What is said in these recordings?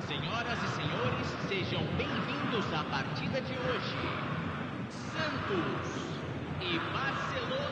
Senhoras e senhores, sejam bem-vindos à partida de hoje. Santos e Barcelona.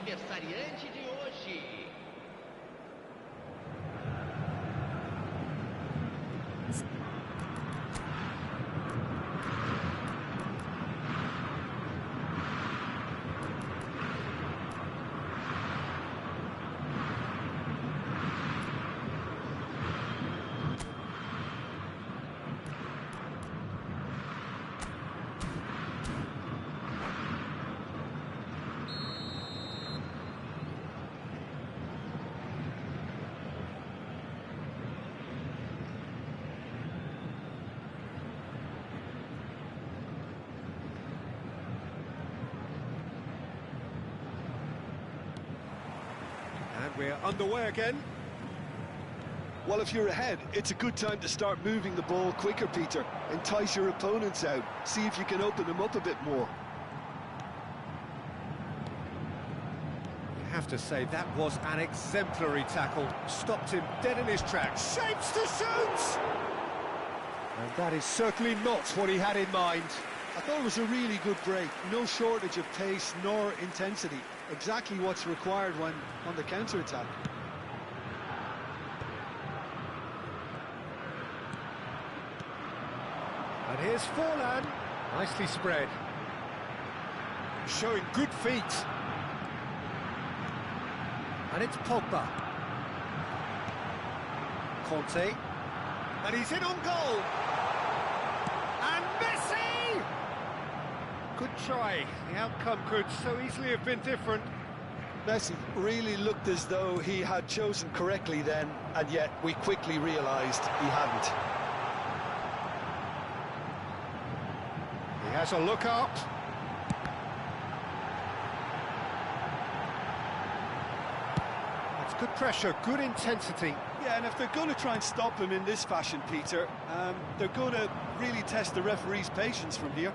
aniversariante de hoje. And we're underway again. Well, if you're ahead, it's a good time to start moving the ball quicker, Peter. Entice your opponents out. See if you can open them up a bit more. You have to say that was an exemplary tackle. Stopped him dead in his tracks. Shapes to shoot! And that is certainly not what he had in mind. I thought it was a really good break. No shortage of pace nor intensity. Exactly what's required when on the counter-attack. And here's Forlan. Nicely spread. Showing good feet. And it's Pogba. Conte. And he's in on goal. And Messi! Good try. The outcome could so easily have been different. Messi really looked as though he had chosen correctly then, and yet we quickly realised he hadn't. He has a look up. That's good pressure, good intensity. Yeah, and if they're going to try and stop him in this fashion, Peter, they're going to really test the referee's patience from here.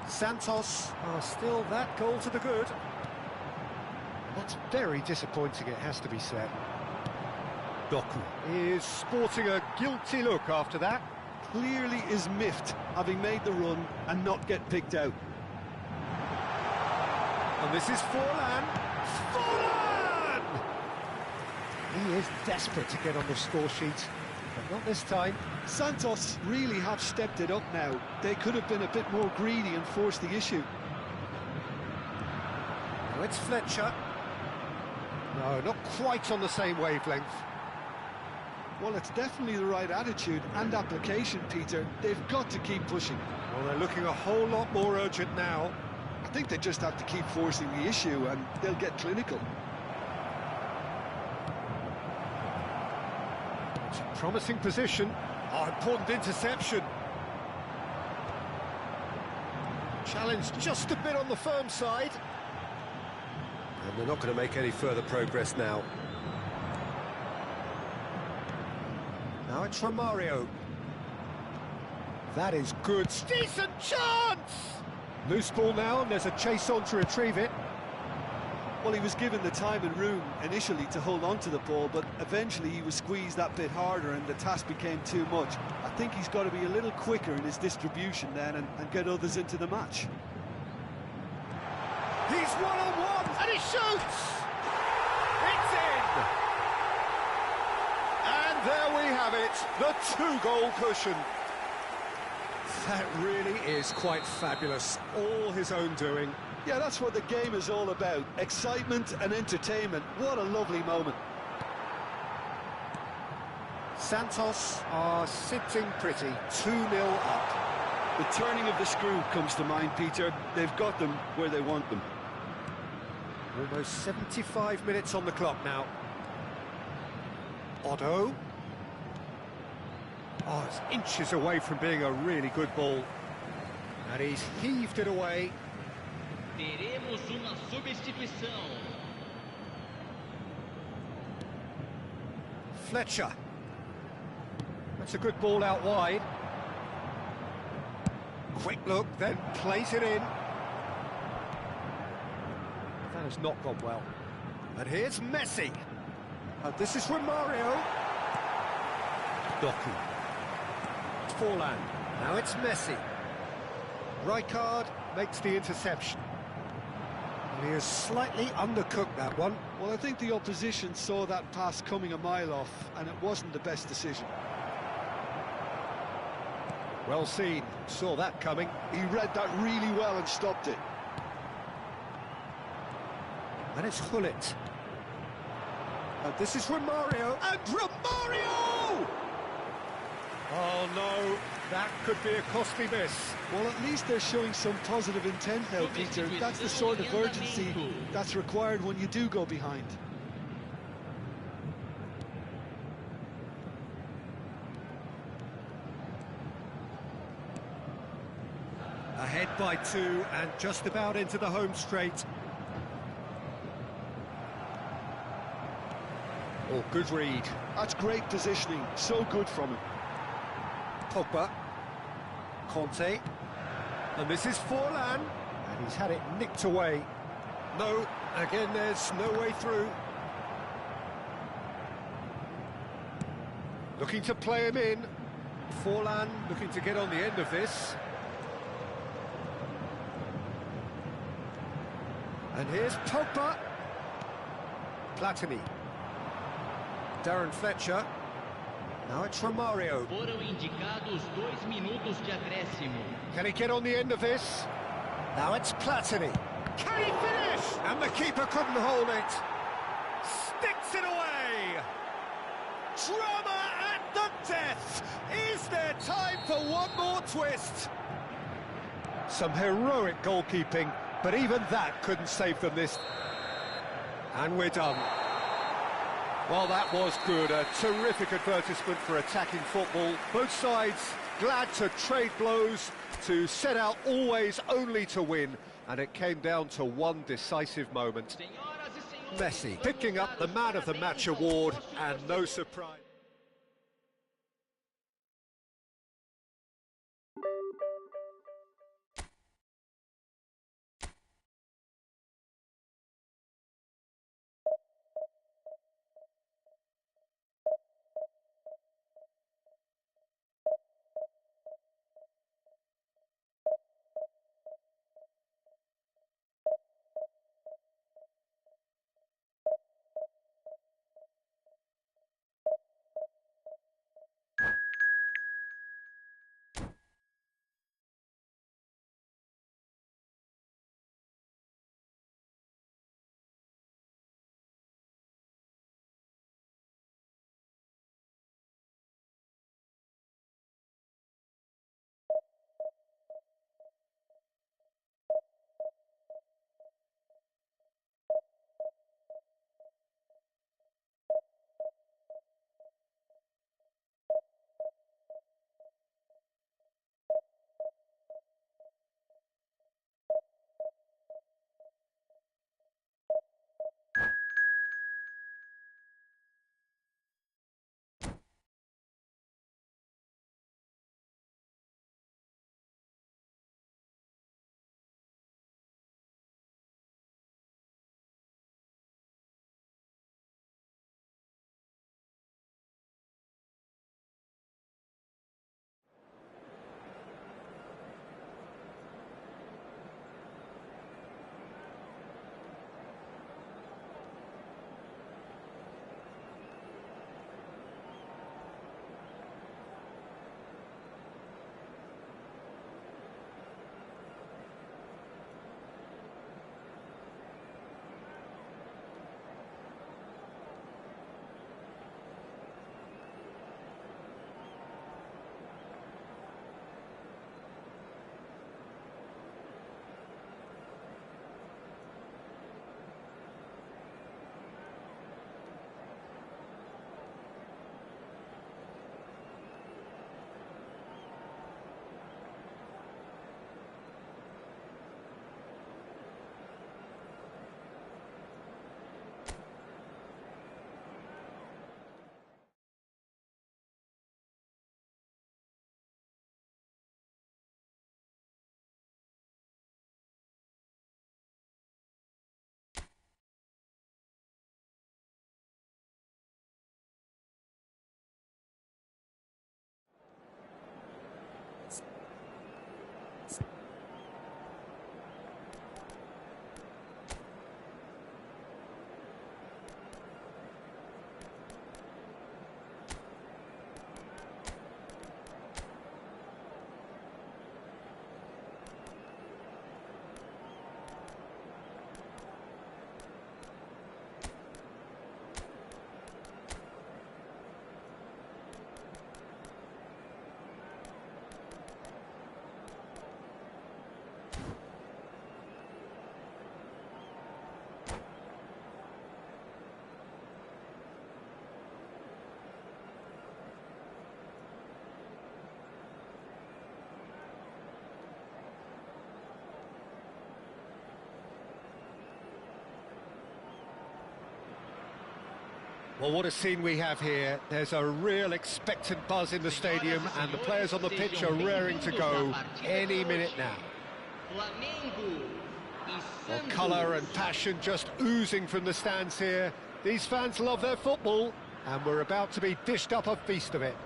Santos are still that goal to the good. That's very disappointing, it has to be said. Doku is sporting a guilty look after that. Clearly is miffed, having made the run and not get picked out. And this is Forlan. Forlan! He is desperate to get on the score sheet, but not this time. Santos really have stepped it up now. They could have been a bit more greedy and forced the issue. Now it's Fletcher. No, not quite on the same wavelength. Well, it's definitely the right attitude and application, Peter. They've got to keep pushing. Well, they're looking a whole lot more urgent now. I think they just have to keep forcing the issue and they'll get clinical. It's a promising position. Oh, important interception. Challenge just a bit on the firm side. And they're not going to make any further progress now. Now it's Romario. That is good. Decent chance! Loose ball now, and there's a chase on to retrieve it. Well, he was given the time and room initially to hold on to the ball, but eventually he was squeezed that bit harder and the task became too much. I think he's got to be a little quicker in his distribution then and get others into the match. He's one-on-one, and he shoots! It's in! And there we have it, the two-goal cushion. That really is quite fabulous, all his own doing. Yeah, that's what the game is all about. Excitement and entertainment. What a lovely moment. Santos are sitting pretty, 2-0 up. The turning of the screw comes to mind, Peter. They've got them where they want them. Almost 75 minutes on the clock now. Otto. Oh, it's inches away from being a really good ball. And he's heaved it away. Teremos uma substituição. Fletcher. That's a good ball out wide. Quick look, then plays it in. That has not gone well. And here's Messi. And this is Romario. Doku. Forlan. Now it's Messi. Rijkaard. makes the interception. And he has slightly undercooked that one. Well, I think the opposition saw that pass coming a mile off, and it wasn't the best decision. Well seen, saw that coming. He read that really well and stopped it. And it's Hullet. And this is Romario, and Romario! Oh no, that could be a costly miss. Well, at least they're showing some positive intent now, Peter. That's the sort of urgency that's required when you do go behind. Ahead by 2 and just about into the home straight. Oh, good read. That's great positioning, so good from him. Pogba. Conte. And this is Forlan. And he's had it nicked away. No, again there's no way through. Looking to play him in. Forlan looking to get on the end of this. And here's Pogba. Platini. Darren Fletcher. Now it's Romario. Foram indicados 2 minutos de acréscimo. Can he get on the end of this? Now it's Platini. Can he finish? And the keeper couldn't hold it. Sticks it away. Drama at the death. Is there time for one more twist? Some heroic goalkeeping, but even that couldn't save them this. And we're done. Well, that was good. A terrific advertisement for attacking football. Both sides glad to trade blows, to set out always only to win. And it came down to one decisive moment. Messi picking up the Man of the Match award, and no surprise. Well, what a scene we have here. There's a real expectant buzz in the stadium, and the players on the pitch are raring to go any minute now. Well, colour and passion just oozing from the stands here. These fans love their football, and we're about to be dished up a feast of it.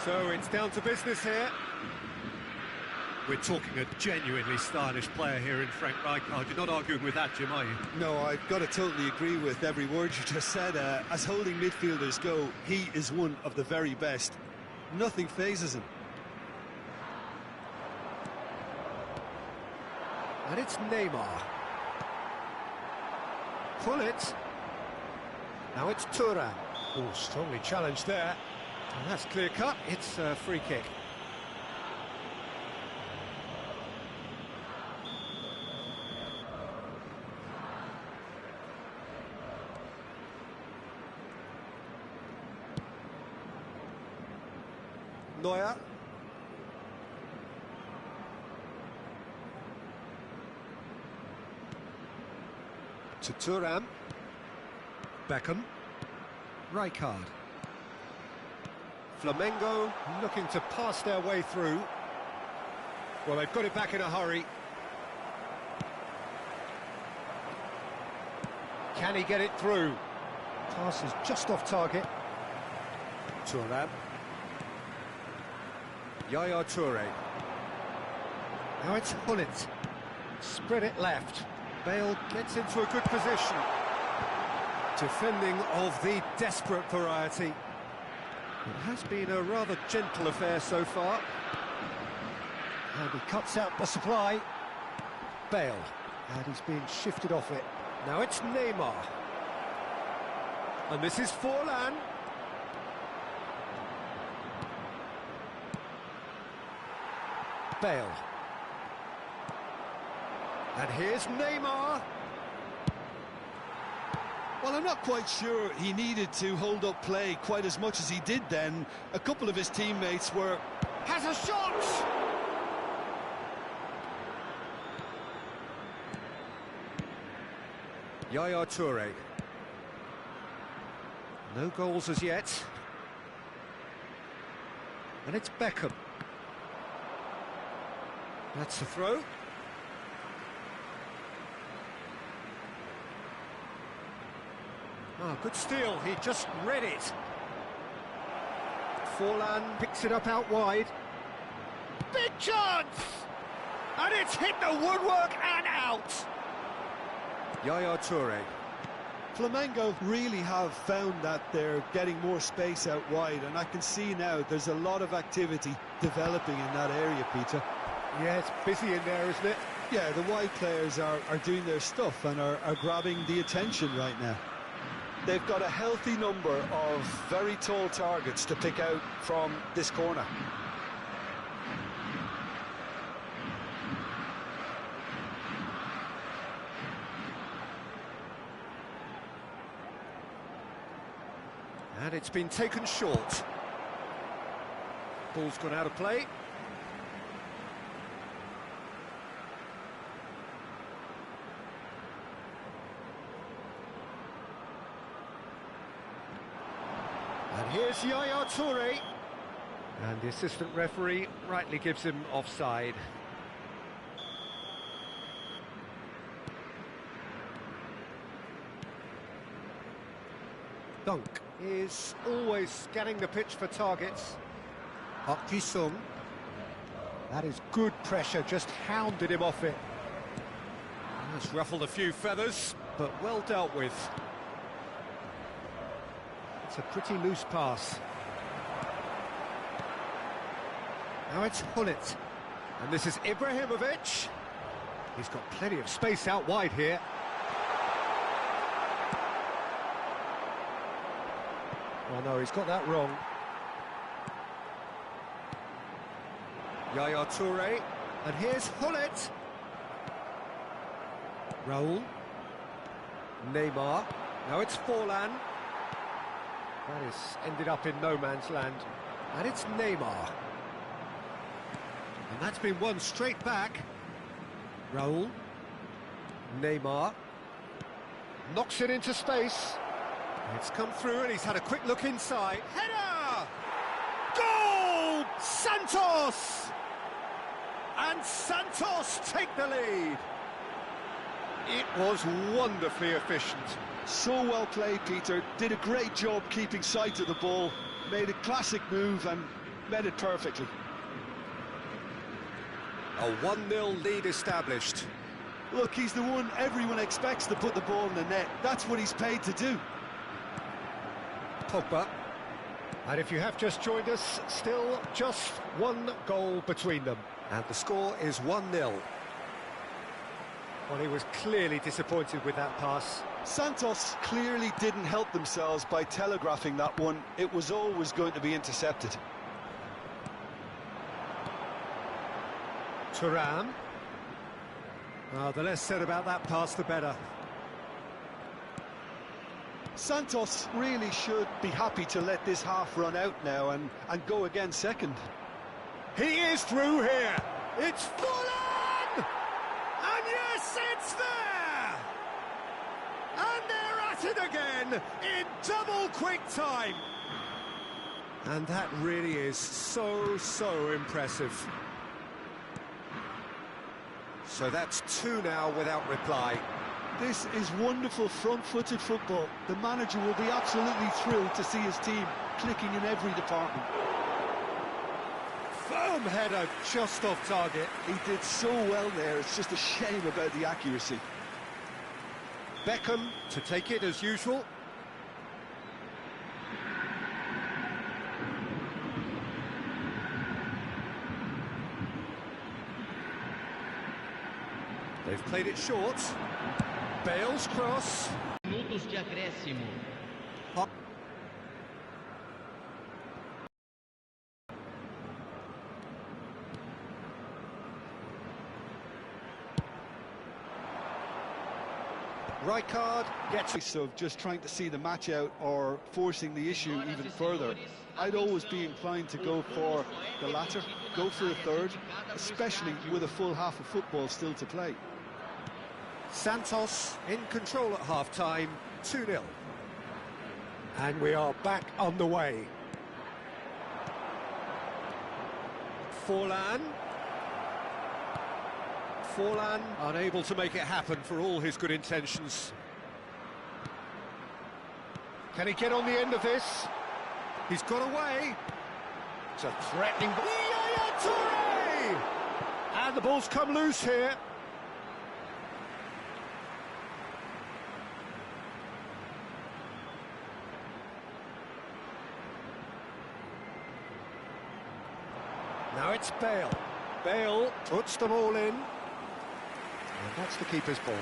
So it's down to business here. We're talking a genuinely stylish player here in Frank Rijkaard. You're not arguing with that, Jim, are you? No, I've got to totally agree with every word you just said. As holding midfielders go, he is one of the very best. Nothing phases him. And it's Neymar. Pull it. Now it's Thuram. Oh, strongly challenged there. And that's clear cut. It's a free kick. Neuer. To Thuram. Beckham. Rijkaard. Flamengo looking to pass their way through. Well, they've got it back in a hurry. Can he get it through? Pass is just off target. Thuram. Yaya Toure. Now it's Hullet. Spread it left. Bale gets into a good position. Defending of the desperate variety. It has been a rather gentle affair so far. And he cuts out the supply. Bale. And he's being shifted off it. Now it's Neymar. And this is Forlan. Bale. And here's Neymar. Well, I'm not quite sure he needed to hold up play quite as much as he did then. A couple of his teammates were... Has a shot! Yaya Toure. No goals as yet. And it's Beckham. That's the throw. Oh, good steal, he just read it. Forlan picks it up out wide. Big chance! And it's hit the woodwork and out! Yaya Toure. Flamengo really have found that they're getting more space out wide, and I can see now there's a lot of activity developing in that area, Peter. Yeah, it's busy in there, isn't it? Yeah, the wide players are doing their stuff and are grabbing the attention right now. They've got a healthy number of very tall targets to pick out from this corner. And it's been taken short. Ball's gone out of play. And here's Yaya Toure. And the assistant referee rightly gives him offside. Dunk is always scanning the pitch for targets. Sung. That is good pressure, just hounded him off it. That's ruffled a few feathers, but well dealt with. It's a pretty loose pass. Now it's Hullet. And this is Ibrahimovic. He's got plenty of space out wide here. Oh no, he's got that wrong. Yaya Toure. And here's Hullet. Raul. Neymar. Now it's Forlan. That is ended up in no man's land. And it's Neymar. And that's been won straight back. Raul. Neymar. Knocks it into space. It's come through and he's had a quick look inside. Header! Goal! Santos! And Santos take the lead. It was wonderfully efficient. So well played, Peter. Did a great job keeping sight of the ball. Made a classic move and met it perfectly. A 1-0 lead established. Look, he's the one everyone expects to put the ball in the net. That's what he's paid to do. Pogba. And if you have just joined us, still just one goal between them. And the score is 1-0. Well, he was clearly disappointed with that pass. Santos clearly didn't help themselves by telegraphing that one. It was always going to be intercepted. Thuram. Well, the less said about that pass, the better. Santos really should be happy to let this half run out now and go again second. He is through here. It's Fulham! And yes, it's there! And they're at it again in double quick time. And that really is so impressive. So that's 2 now without reply. This is wonderful front-footed football. The manager will be absolutely thrilled to see his team clicking in every department. Firm header just off target. He did so well there, it's just a shame about the accuracy. Beckham to take it as usual. They've played it short. Bale's cross. Minutos de acréscimo. Rijkaard gets of just trying to see the match out or forcing the issue even further. I'd always be inclined to go for the latter, go for a third, especially with a full half of football still to play. Santos in control at half-time, 2-0. And we are back on the way. Forlan unable to make it happen for all his good intentions. Can he get on the end of this? He's got away. It's a threatening... Yaya Toure! And the ball's come loose here. Now it's Bale. Bale puts the ball in. And that's the keeper's ball.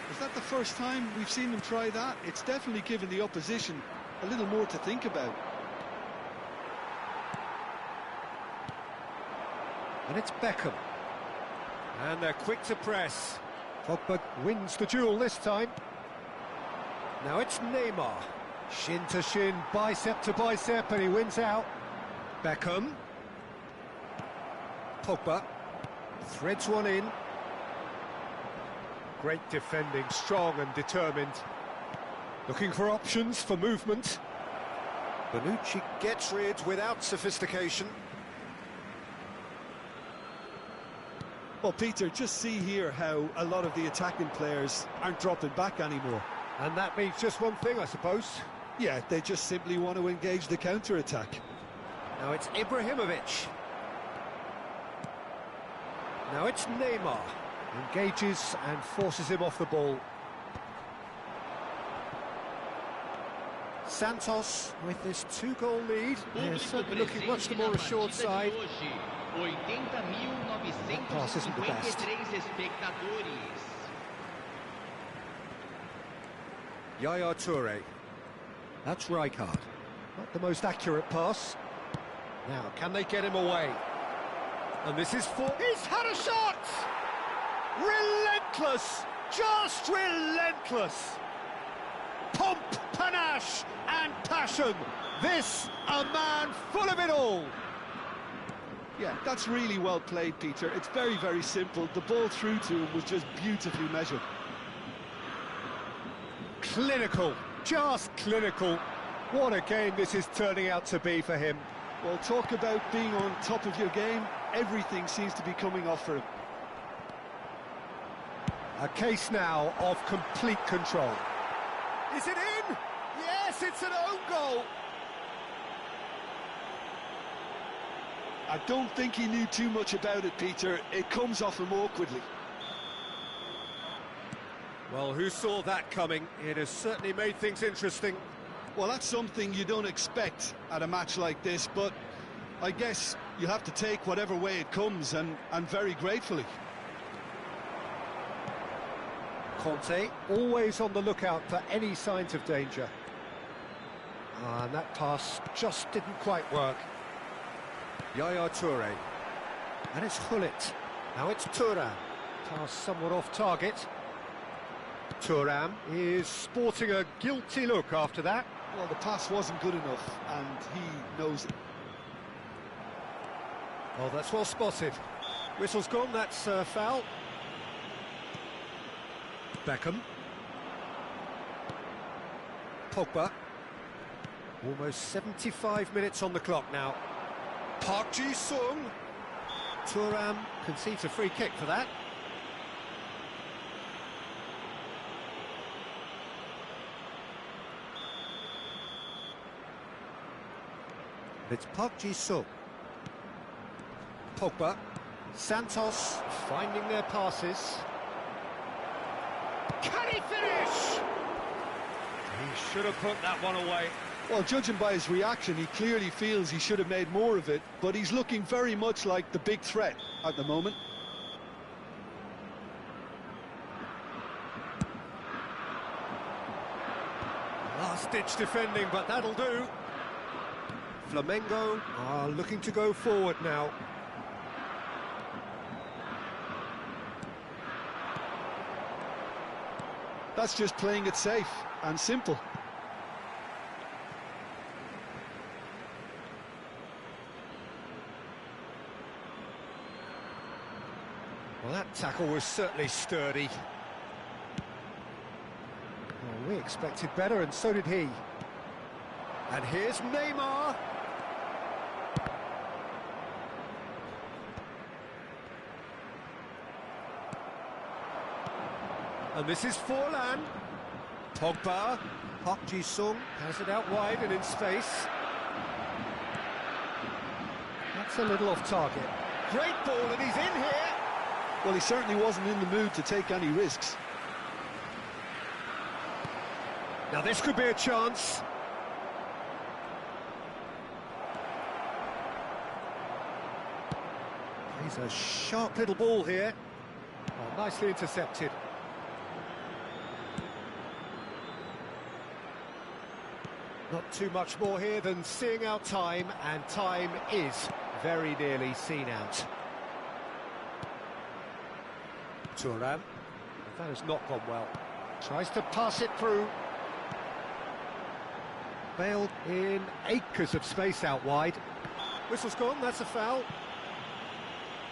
Is that the first time we've seen them try that? It's definitely given the opposition a little more to think about. And it's Beckham. And they're quick to press. Pogba wins the duel this time. Now it's Neymar. Shin to shin, bicep to bicep, and he wins out. Beckham. Pogba. Threads one in. Great defending, strong and determined. Looking for options for movement. Bonucci gets rid without sophistication. Well, Peter, just see here how a lot of the attacking players aren't dropping back anymore. And that means just one thing, I suppose. Yeah, they just simply want to engage the counter-attack. Now it's Ibrahimovic. Now it's Neymar. Engages and forces him off the ball. Santos with this 2-goal lead. They're certainly looking much the more assured side. That pass isn't the best. Yaya Toure. That's Rijkaard. Not the most accurate pass. Now, can they get him away? And this is for... He's had a shot! Relentless! Just relentless! Pump, panache and passion. This, a man full of it all. Yeah, that's really well played, Peter. It's very, very simple. The ball through to him was just beautifully measured. Clinical, just clinical. What a game this is turning out to be for him. Well, talk about being on top of your game. Everything seems to be coming off for him. A case now of complete control. Is it in? Yes, it's an own goal. I don't think he knew too much about it, Peter. It comes off him awkwardly. Well, who saw that coming? It has certainly made things interesting. Well, that's something you don't expect at a match like this, but I guess you have to take whatever way it comes, and very gratefully. Conte, always on the lookout for any signs of danger. And that pass just didn't quite work. Yaya Toure. And it's Gullit. Now it's Thuram. Pass somewhat off target. Thuram is sporting a guilty look after that. Well, the pass wasn't good enough, and he knows it. Oh, that's well spotted. Whistle's gone, that's foul. Beckham. Pogba. Almost 75 minutes on the clock now. Park Ji-sung. Thuram concedes a free kick for that. It's Park Ji-sung. Pogba. Santos finding their passes. Can he finish? He should have put that one away. Well, judging by his reaction, he clearly feels he should have made more of it, but he's looking very much like the big threat at the moment. Last-ditch defending, but that'll do. Flamengo are looking to go forward now. That's just playing it safe and simple. Well, that tackle was certainly sturdy. Well, we expected better, and so did he. And here's Neymar. And this is Forlan. Pogba. Park Ji-sung has it out wide and in space. That's a little off target. Great ball, and he's in here. Well, he certainly wasn't in the mood to take any risks. Now this could be a chance. He's a sharp little ball here. Oh, nicely intercepted. Not too much more here than seeing out time, and time is very nearly seen out. Thuram. That has not gone well. Tries to pass it through. Bale in acres of space out wide. Whistle's gone, that's a foul.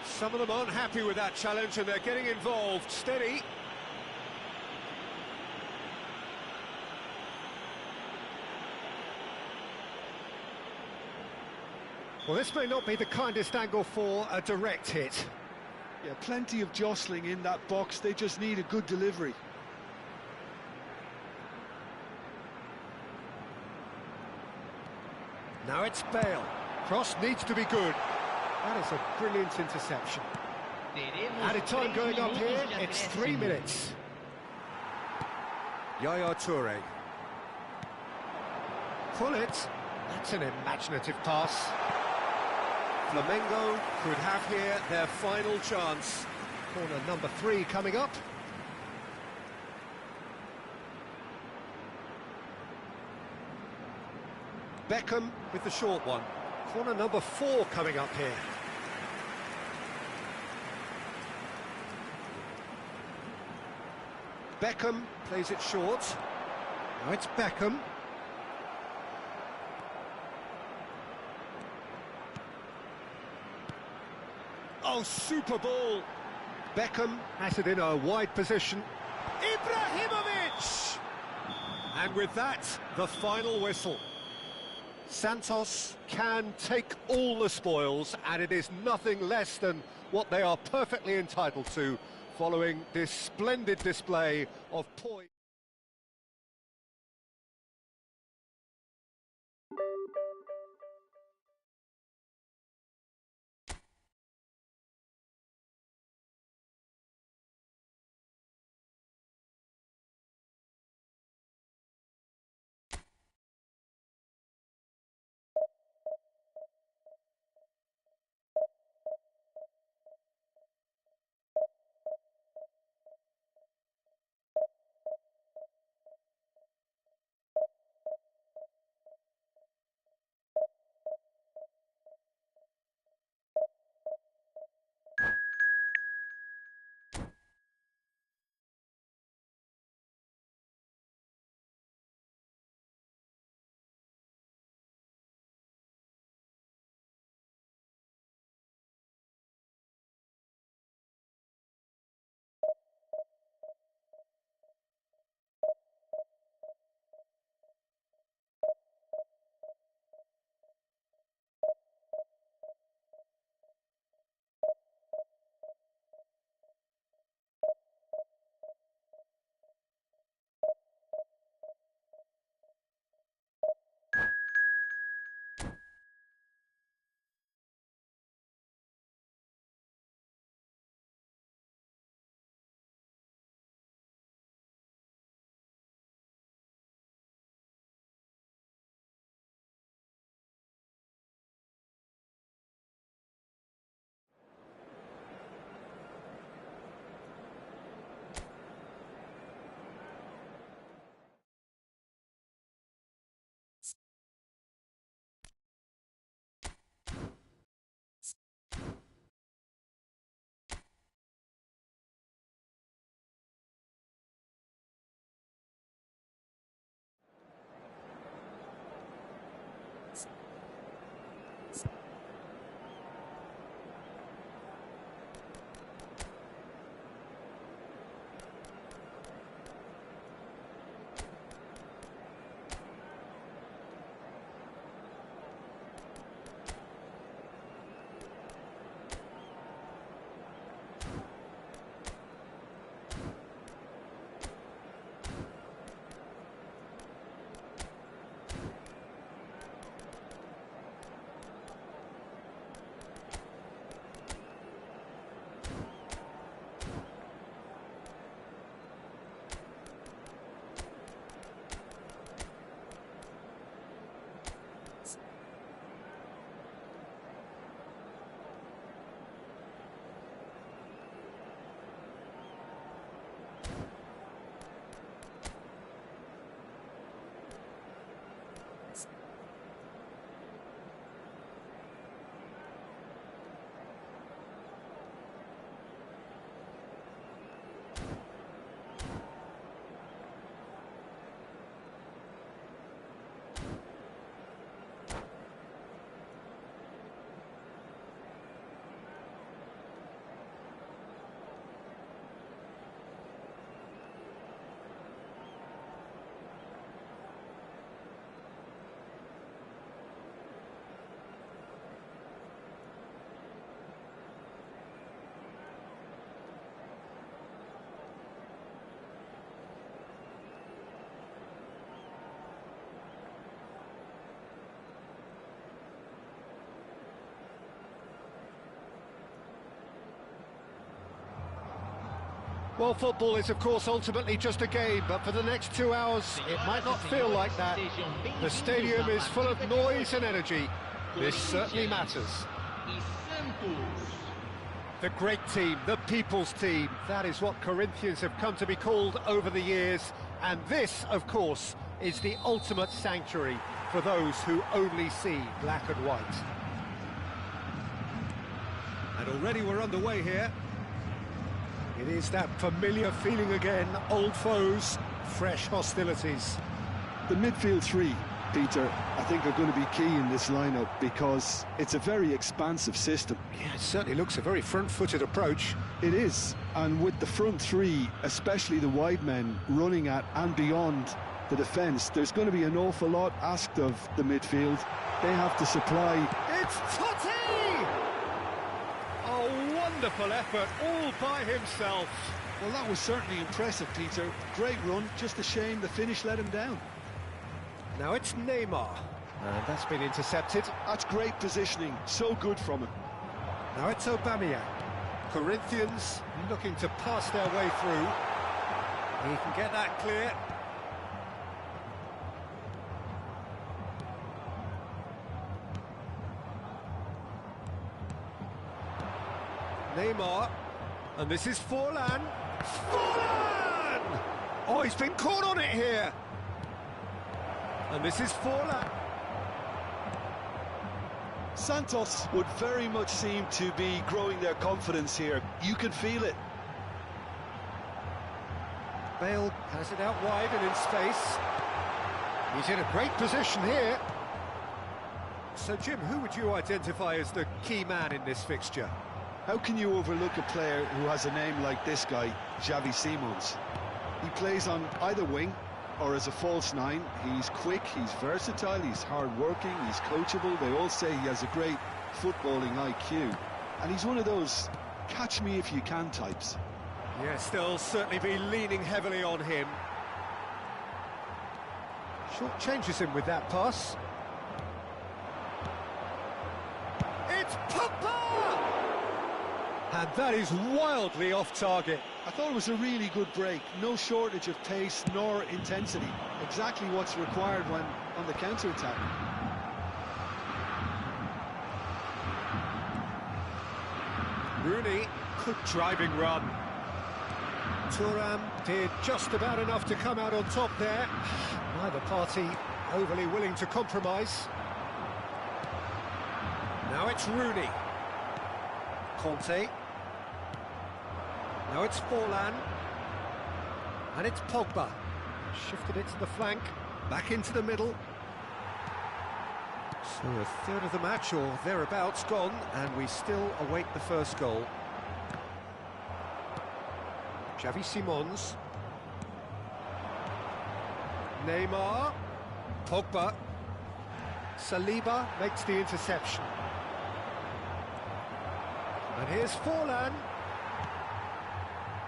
Some of them aren't happy with that challenge, and they're getting involved. Steady. Well, this may not be the kindest angle for a direct hit. Yeah, plenty of jostling in that box. They just need a good delivery. Now it's Bale. Cross needs to be good. That is a brilliant interception. Added time going up here, it's 3 minutes. Yaya Toure. Gullit. That's an imaginative pass. Flamengo could have here their final chance. Corner number 3 coming up. Beckham with the short one. Corner number 4 coming up here. Beckham plays it short. Now it's Beckham. Oh, super ball. Beckham has it in a wide position. Ibrahimovic! And with that, the final whistle. Santos can take all the spoils, and it is nothing less than what they are perfectly entitled to, following this splendid display of poise. Well, football is, of course, ultimately just a game, but for the next 2 hours, it might not feel like that. The stadium is full of noise and energy. This certainly matters. The great team, the people's team, that is what Corinthians have come to be called over the years. And this, of course, is the ultimate sanctuary for those who only see black and white. And already we're underway here. It is that familiar feeling again, old foes, fresh hostilities. The midfield three, Peter, I think are going to be key in this lineup because it's a very expansive system. Yeah, it certainly looks a very front-footed approach. It is, and with the front three, especially the wide men, running at and beyond the defence, there's going to be an awful lot asked of the midfield. They have to supply. It's Totti! A wonderful effort, all by himself. Well, that was certainly impressive, Peter. Great run, just a shame the finish let him down. Now it's Neymar, and that's been intercepted. That's great positioning, so good from him. Now it's Aubameyang. Corinthians looking to pass their way through. He can get that clear. Neymar, and this is Forlan. Forlan! Oh, he's been caught on it here. And this is Forlan. Santos would very much seem to be growing their confidence here. You can feel it. Bale has it out wide and in space. He's in a great position here. So, Jim, who would you identify as the key man in this fixture? How can you overlook a player who has a name like this guy, Xavi Simons? He plays on either wing or as a false nine. He's quick, he's versatile, he's hard-working, he's coachable. They all say he has a great footballing IQ. And he's one of those catch-me-if-you-can types. Yes, they'll certainly be leaning heavily on him. Short changes him with that pass. It's Pogba! And that is wildly off target. I thought it was a really good break. No shortage of pace nor intensity. Exactly what's required when on the counter-attack. Rooney, good driving run. Thuram did just about enough to come out on top there. Neither party overly willing to compromise. Now it's Rooney. Conte. Now it's Forlan. And it's Pogba. Shifted it to the flank. Back into the middle. So a third of the match or thereabouts gone, and we still await the first goal. Xavi Simons. Neymar. Pogba. Saliba makes the interception. And here's Forlan.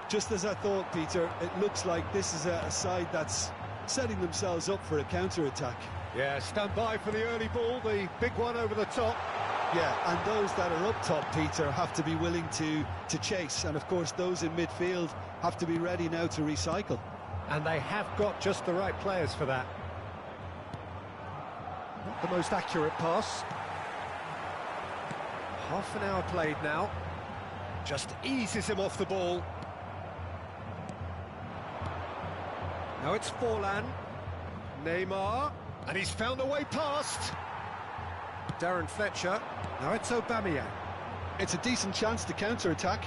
Just as I thought, Peter, it looks like this is a side that's setting themselves up for a counter-attack. Yeah, stand by for the early ball, the big one over the top. Yeah, and those that are up top, Peter, have to be willing to chase. And, of course, those in midfield have to be ready now to recycle. And they have got just the right players for that. Not the most accurate pass. Half an hour played now. Just eases him off the ball. Now it's Forlan. Neymar. And he's found a way past. Darren Fletcher. Now it's Aubameyang. It's a decent chance to counter-attack.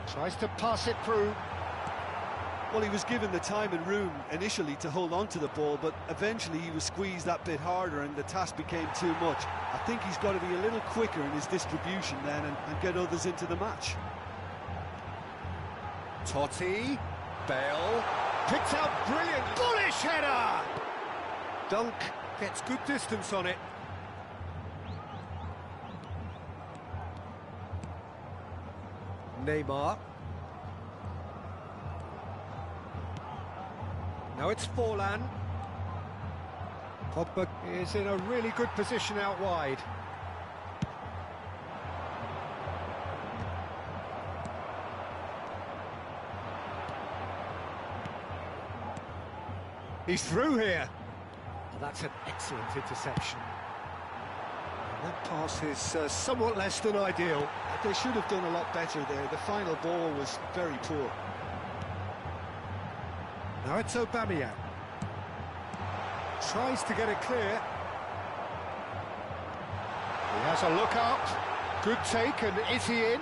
Tries to pass it through. Well, he was given the time and room initially to hold on to the ball, but eventually he was squeezed that bit harder and the task became too much. I think he's got to be a little quicker in his distribution then and get others into the match. Totti. Bale. Picked out brilliant. Bullish header! Dunk gets good distance on it. Neymar. Now it's Forlan. Pogba is in a really good position out wide. He's through here. Well, that's an excellent interception. And that pass is somewhat less than ideal. They should have done a lot better there. The final ball was very poor. Now it's Aubameyang. Tries to get it clear. He has a look up. Good take, and is he in?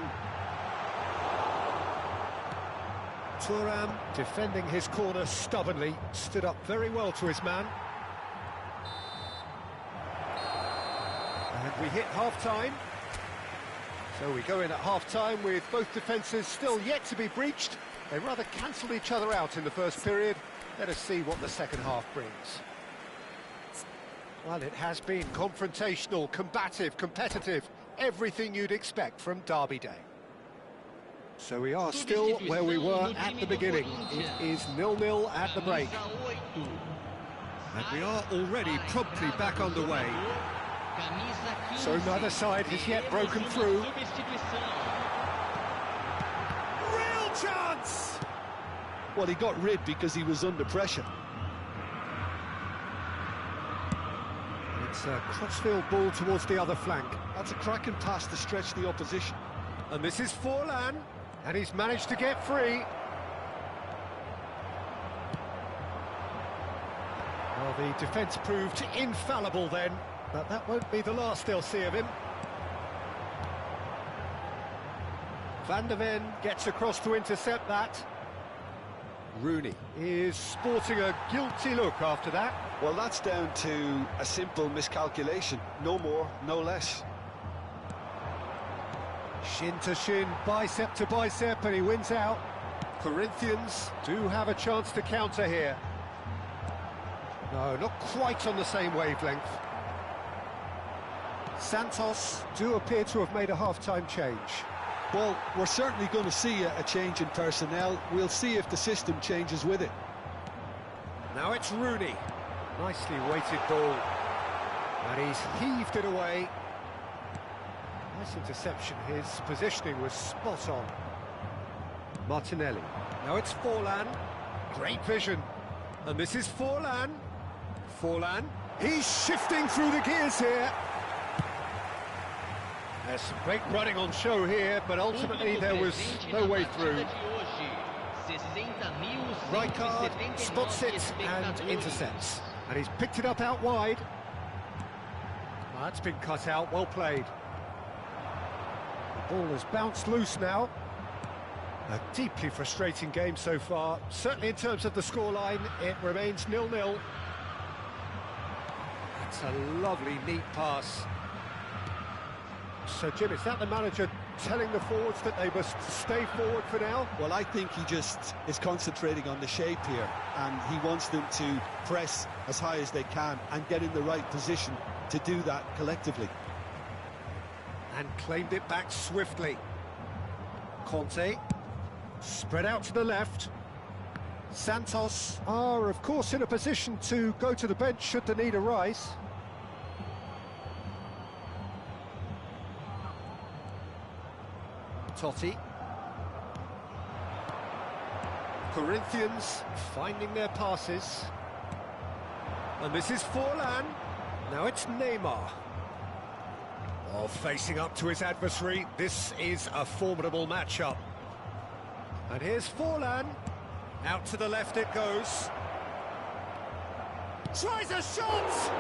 Thuram defending his corner stubbornly. Stood up very well to his man. And we hit half-time. So we go in at half-time with both defences still yet to be breached. They rather cancelled each other out in the first period. Let us see what the second half brings. Well, it has been confrontational, combative, competitive, everything you'd expect from Derby Day. So we are still where we were at the beginning. It is 0-0 at the break. And we are already promptly back on the way. So neither side has yet broken through. Real chance! Well, he got rid because he was under pressure. It's a crossfield ball towards the other flank. That's a cracking pass to stretch the opposition. And this is Forlan, and he's managed to get free. Well, the defence proved infallible then, but that won't be the last they'll see of him. Van der Ven gets across to intercept that. Rooney is sporting a guilty look after that. Well, that's down to a simple miscalculation. No more, no less. Shin to shin, bicep to bicep, and he wins out. Corinthians do have a chance to counter here. No, not quite on the same wavelength. Santos do appear to have made a half-time change. Well, we're certainly going to see a change in personnel. We'll see if the system changes with it. Now it's Rooney. Nicely weighted ball. And he's heaved it away. Nice interception. His positioning was spot on. Martinelli. Now it's Forlan. Great vision. And this is Forlan. Forlan. He's shifting through the gears here. There's some great running on show here, but ultimately there was no way through. Rijkaard spots it and intercepts. And he's picked it up out wide. Well, that's been cut out, well played. The ball has bounced loose now. A deeply frustrating game so far. Certainly in terms of the scoreline, it remains 0-0. That's a lovely, neat pass. So, Jim, is that the manager telling the forwards that they must stay forward for now? Well, I think he just is concentrating on the shape here, and he wants them to press as high as they can and get in the right position to do that collectively. And claimed it back swiftly. Conte, spread out to the left. Santos are, of course, in a position to go to the bench should the need arise. Totti. Corinthians finding their passes. And this is Forlan. Now it's Neymar. Oh, facing up to his adversary. This is a formidable matchup. And here's Forlan. Out to the left it goes. Tries a shot!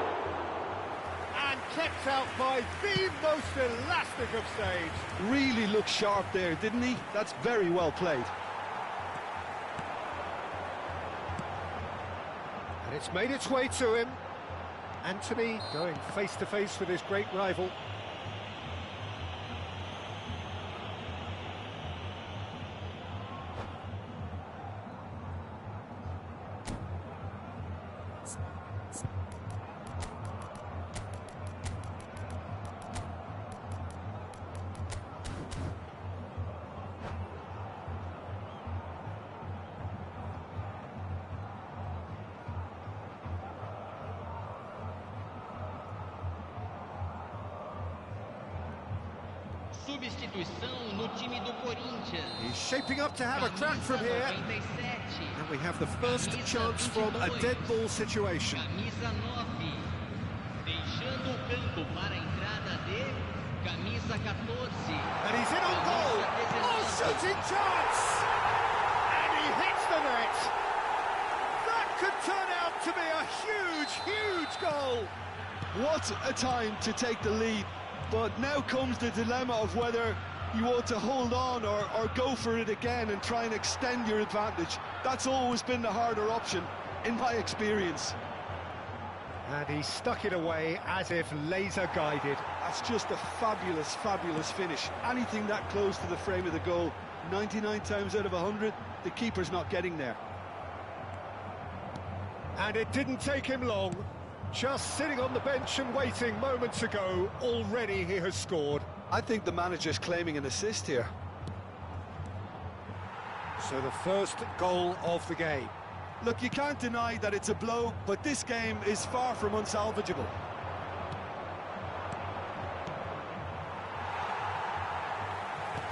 And kept out by the most elastic of saves. Really looked sharp there, didn't he? That's very well played. And it's made its way to him. Anthony going face-to-face with his great rival. Substituição no time do Corinthians. He's shaping up to have a crack from here. And we have the first chance from a dead ball situation. Camisa 9. Deixando o campo para a entrada de camisa 14. And he's in on goal. Oh, shooting chance! And he hits the net. That could turn out to be a huge, huge goal. What a time to take the lead. But now comes the dilemma of whether you want to hold on or go for it again and try and extend your advantage. That's always been the harder option, in my experience. And he stuck it away as if laser guided. That's just a fabulous, fabulous finish. Anything that close to the frame of the goal, 99 times out of 100, the keeper's not getting there. And it didn't take him long. Just sitting on the bench and waiting moments ago, already he has scored. I think the manager's claiming an assist here. So the first goal of the game. Look, you can't deny that it's a blow, but this game is far from unsalvageable.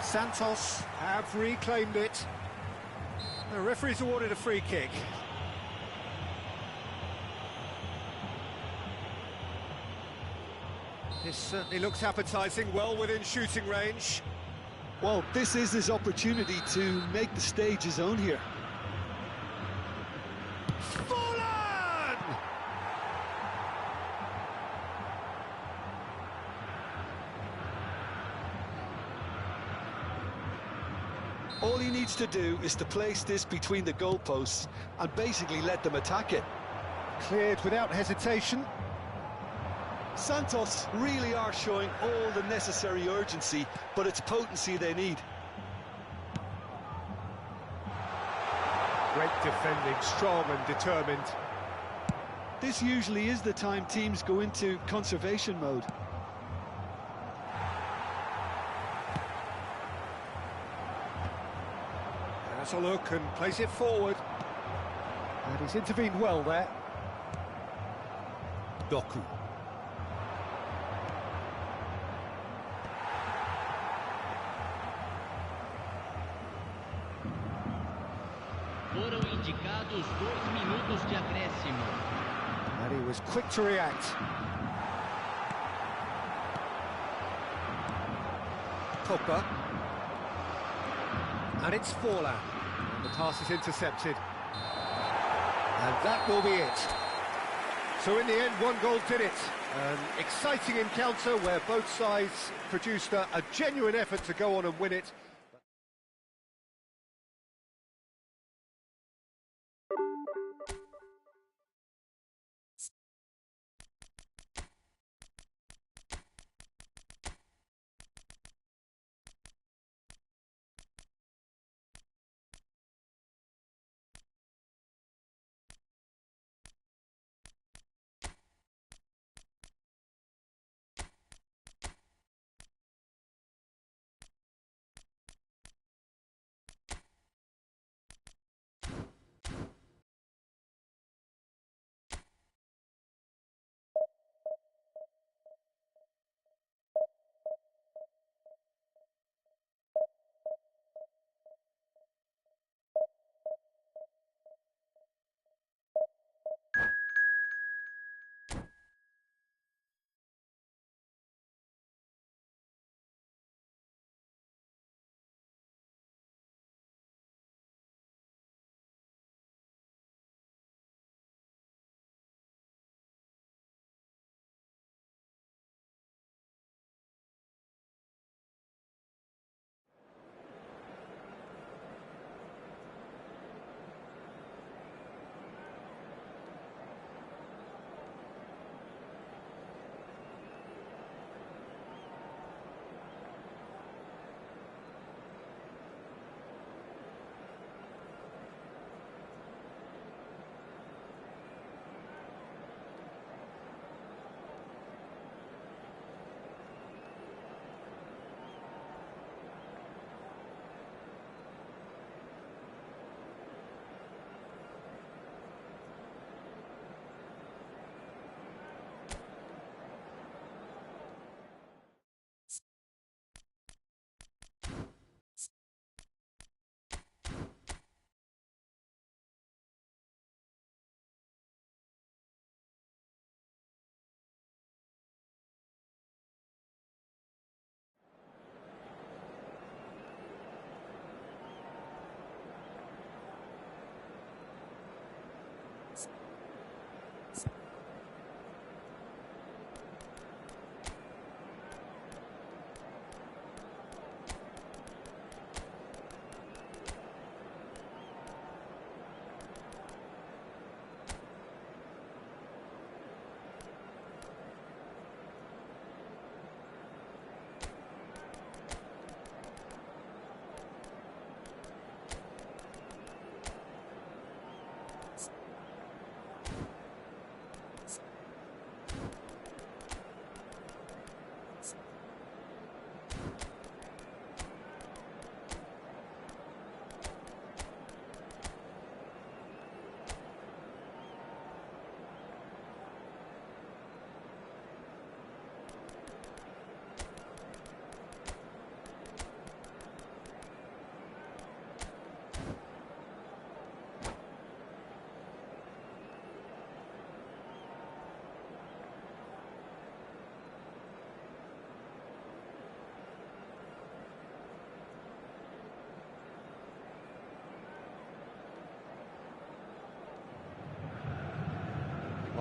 Santos have reclaimed it. The referee's awarded a free kick. This certainly looks appetising, well within shooting range. Well, this is his opportunity to make the stage his own here. Fallen! All he needs to do is to place this between the goalposts and basically let them attack it. Cleared without hesitation. Santos really are showing all the necessary urgency, but it's potency they need. Great defending, strong and determined. This usually is the time teams go into conservation mode. Has a look and plays it forward. And he's intervened well there. Doku. Foram indicados 2 minutos de acréscimo. And he was quick to react. Pogba. And it's Forlan. And the pass is intercepted. And that will be it. So in the end, one goal did it. An exciting encounter where both sides produced a genuine effort to go on and win it.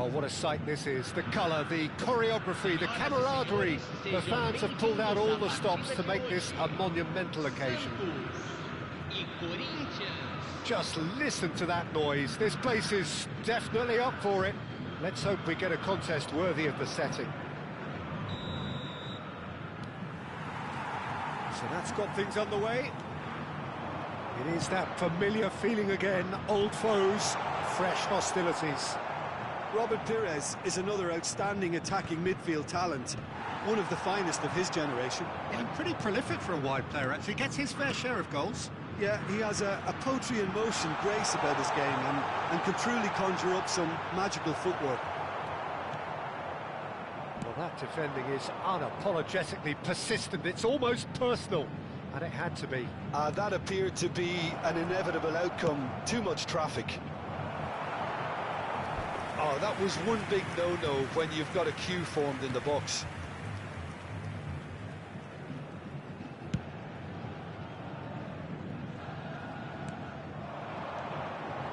Oh, what a sight this is. The colour, the choreography, the camaraderie. The fans have pulled out all the stops to make this a monumental occasion. Just listen to that noise. This place is definitely up for it. Let's hope we get a contest worthy of the setting. So that's got things underway. It is that familiar feeling again. Old foes, fresh hostilities. Robert Pires is another outstanding attacking midfield talent, one of the finest of his generation. Yeah, pretty prolific for a wide player, actually. Gets his fair share of goals. Yeah, he has a poetry in motion grace about his game and can truly conjure up some magical footwork. Well, that defending is unapologetically persistent. It's almost personal, and it had to be. That appeared to be an inevitable outcome. Too much traffic. Oh, that was one big no-no when you've got a queue formed in the box.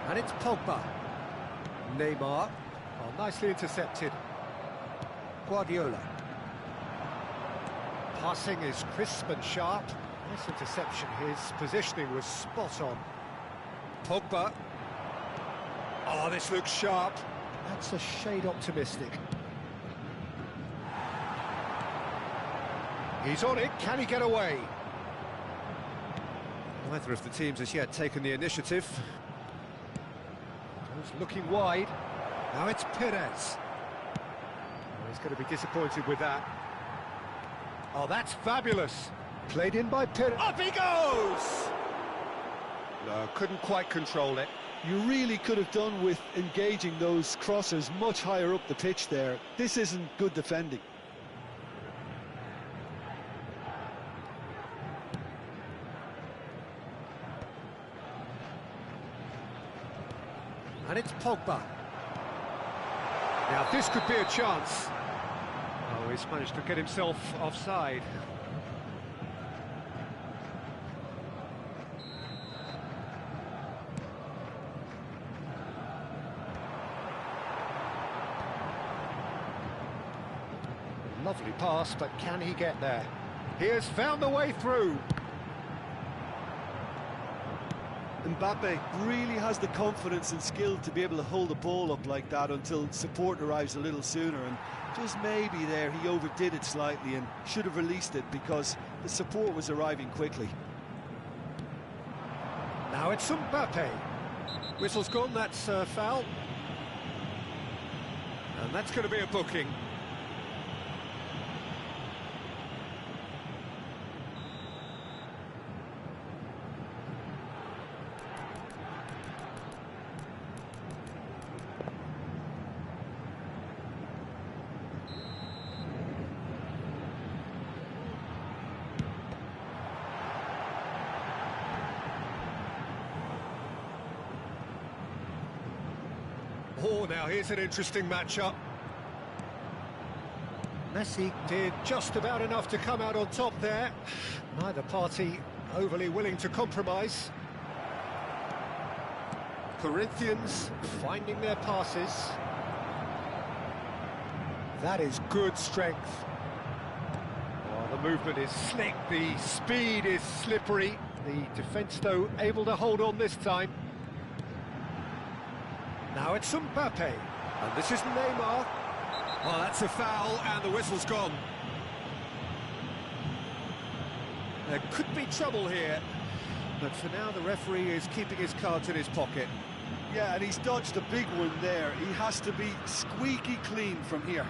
And it's Pogba. Neymar. Oh, nicely intercepted. Guardiola. Passing is crisp and sharp. Nice interception. His positioning was spot on. Pogba. Oh, this looks sharp. That's a shade optimistic. He's on it. Can he get away? Neither of the teams has yet taken the initiative. He's looking wide. Now it's Perez. Oh, he's going to be disappointed with that. Oh, that's fabulous. Played in by Perez. Up he goes! No, couldn't quite control it. You really could have done with engaging those crossers much higher up the pitch there. This isn't good defending. And it's Pogba. Now this could be a chance. Oh, he's managed to get himself offside. Lovely pass, but can he get there? He has found the way through. Mbappe really has the confidence and skill to be able to hold the ball up like that until support arrives a little sooner, and just maybe there he overdid it slightly and should have released it because the support was arriving quickly. Now it's Mbappe. Whistle's gone, that's a foul. And that's going to be a booking. Oh, now here's an interesting matchup. Messi did just about enough to come out on top there. Neither party overly willing to compromise. Corinthians finding their passes. That is good strength. Oh, the movement is slick, the speed is slippery. The defence, though, able to hold on this time. Now it's Mbappe, and this is Neymar. Oh, that's a foul, and the whistle's gone. There could be trouble here, but for now the referee is keeping his cards in his pocket. Yeah, and he's dodged a big one there. He has to be squeaky clean from here.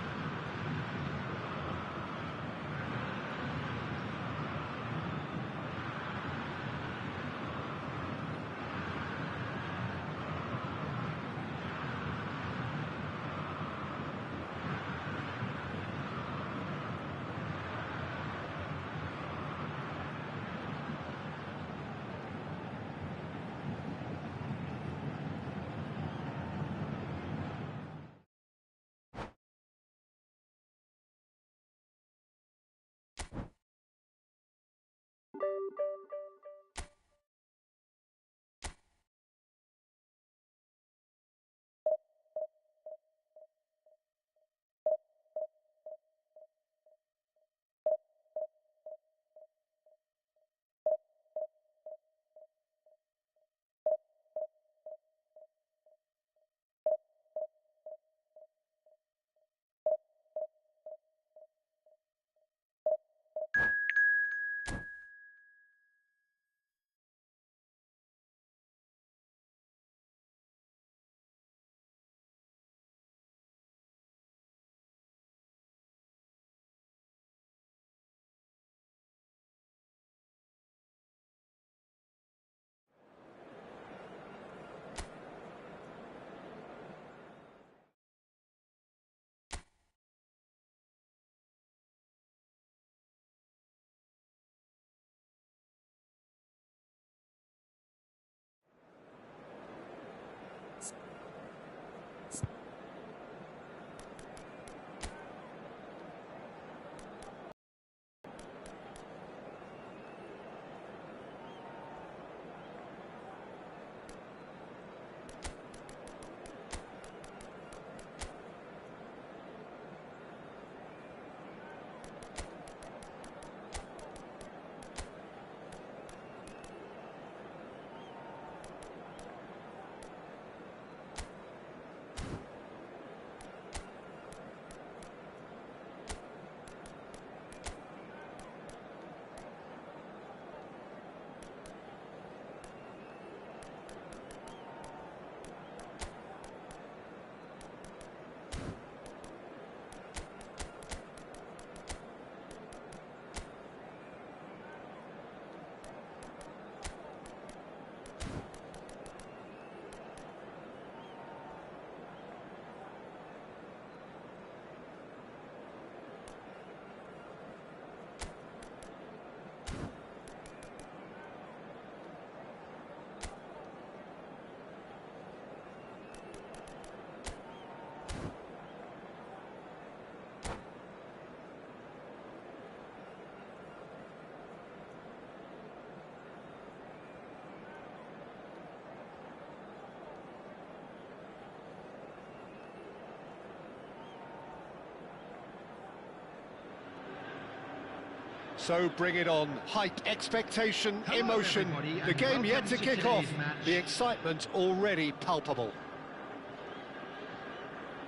So bring it on. Hype, expectation, emotion. The game yet to kick off. The excitement already palpable.